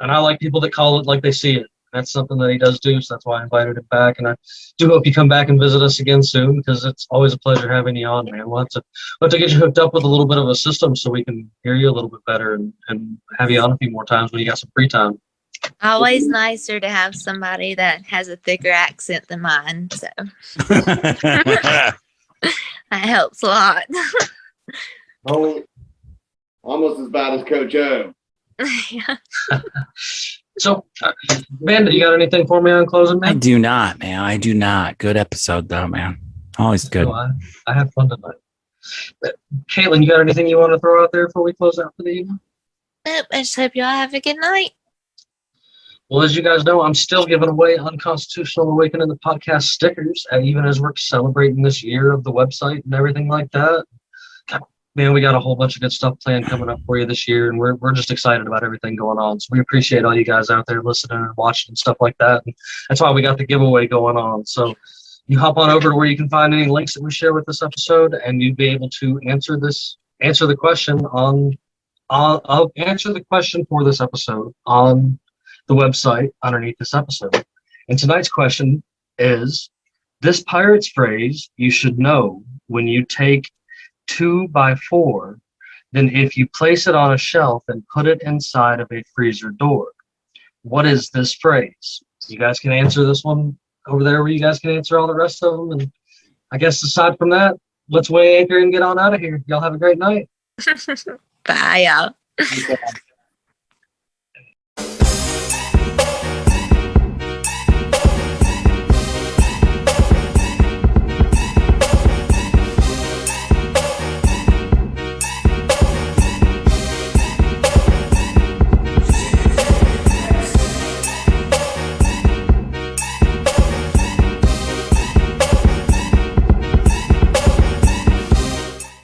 and I like people that call it like they see it. That's something that he does do, so that's why I invited him back. And I do hope you come back and visit us again soon because it's always a pleasure having you on, man. We'll have to get you hooked up with a little bit of a system so we can hear you a little bit better and have you on a few more times when you got some free time. Always nicer to have somebody that has a thicker accent than mine, so that helps a lot. Oh, almost as bad as Coach O. Yeah. So, Bandit, you got anything for me on closing, man? I do not, man. I do not. Good episode, though, man. Always good. So I had fun tonight. Kaytlyn, you got anything you want to throw out there before we close out for the evening? Nope, I just hope y'all have a good night. Well, as you guys know, I'm still giving away Unconstitutional Awakening the podcast stickers, even as we're celebrating this year of the website and everything like that. Man, we got a whole bunch of good stuff planned coming up for you this year, and we're just excited about everything going on. So we appreciate all you guys out there listening and watching and stuff like that. And that's why we got the giveaway going on. So you hop on over to where you can find any links that we share with this episode, and you'll be able to answer the question for this episode on the website underneath this episode. And tonight's question is this pirate's phrase you should know when you take 2x4, then if you place it on a shelf and put it inside of a freezer door. What is this phrase? You guys can answer this one over there where you guys can answer all the rest of them. And I guess aside from that, let's weigh anchor and get on out of here. Y'all have a great night. Bye, y'all.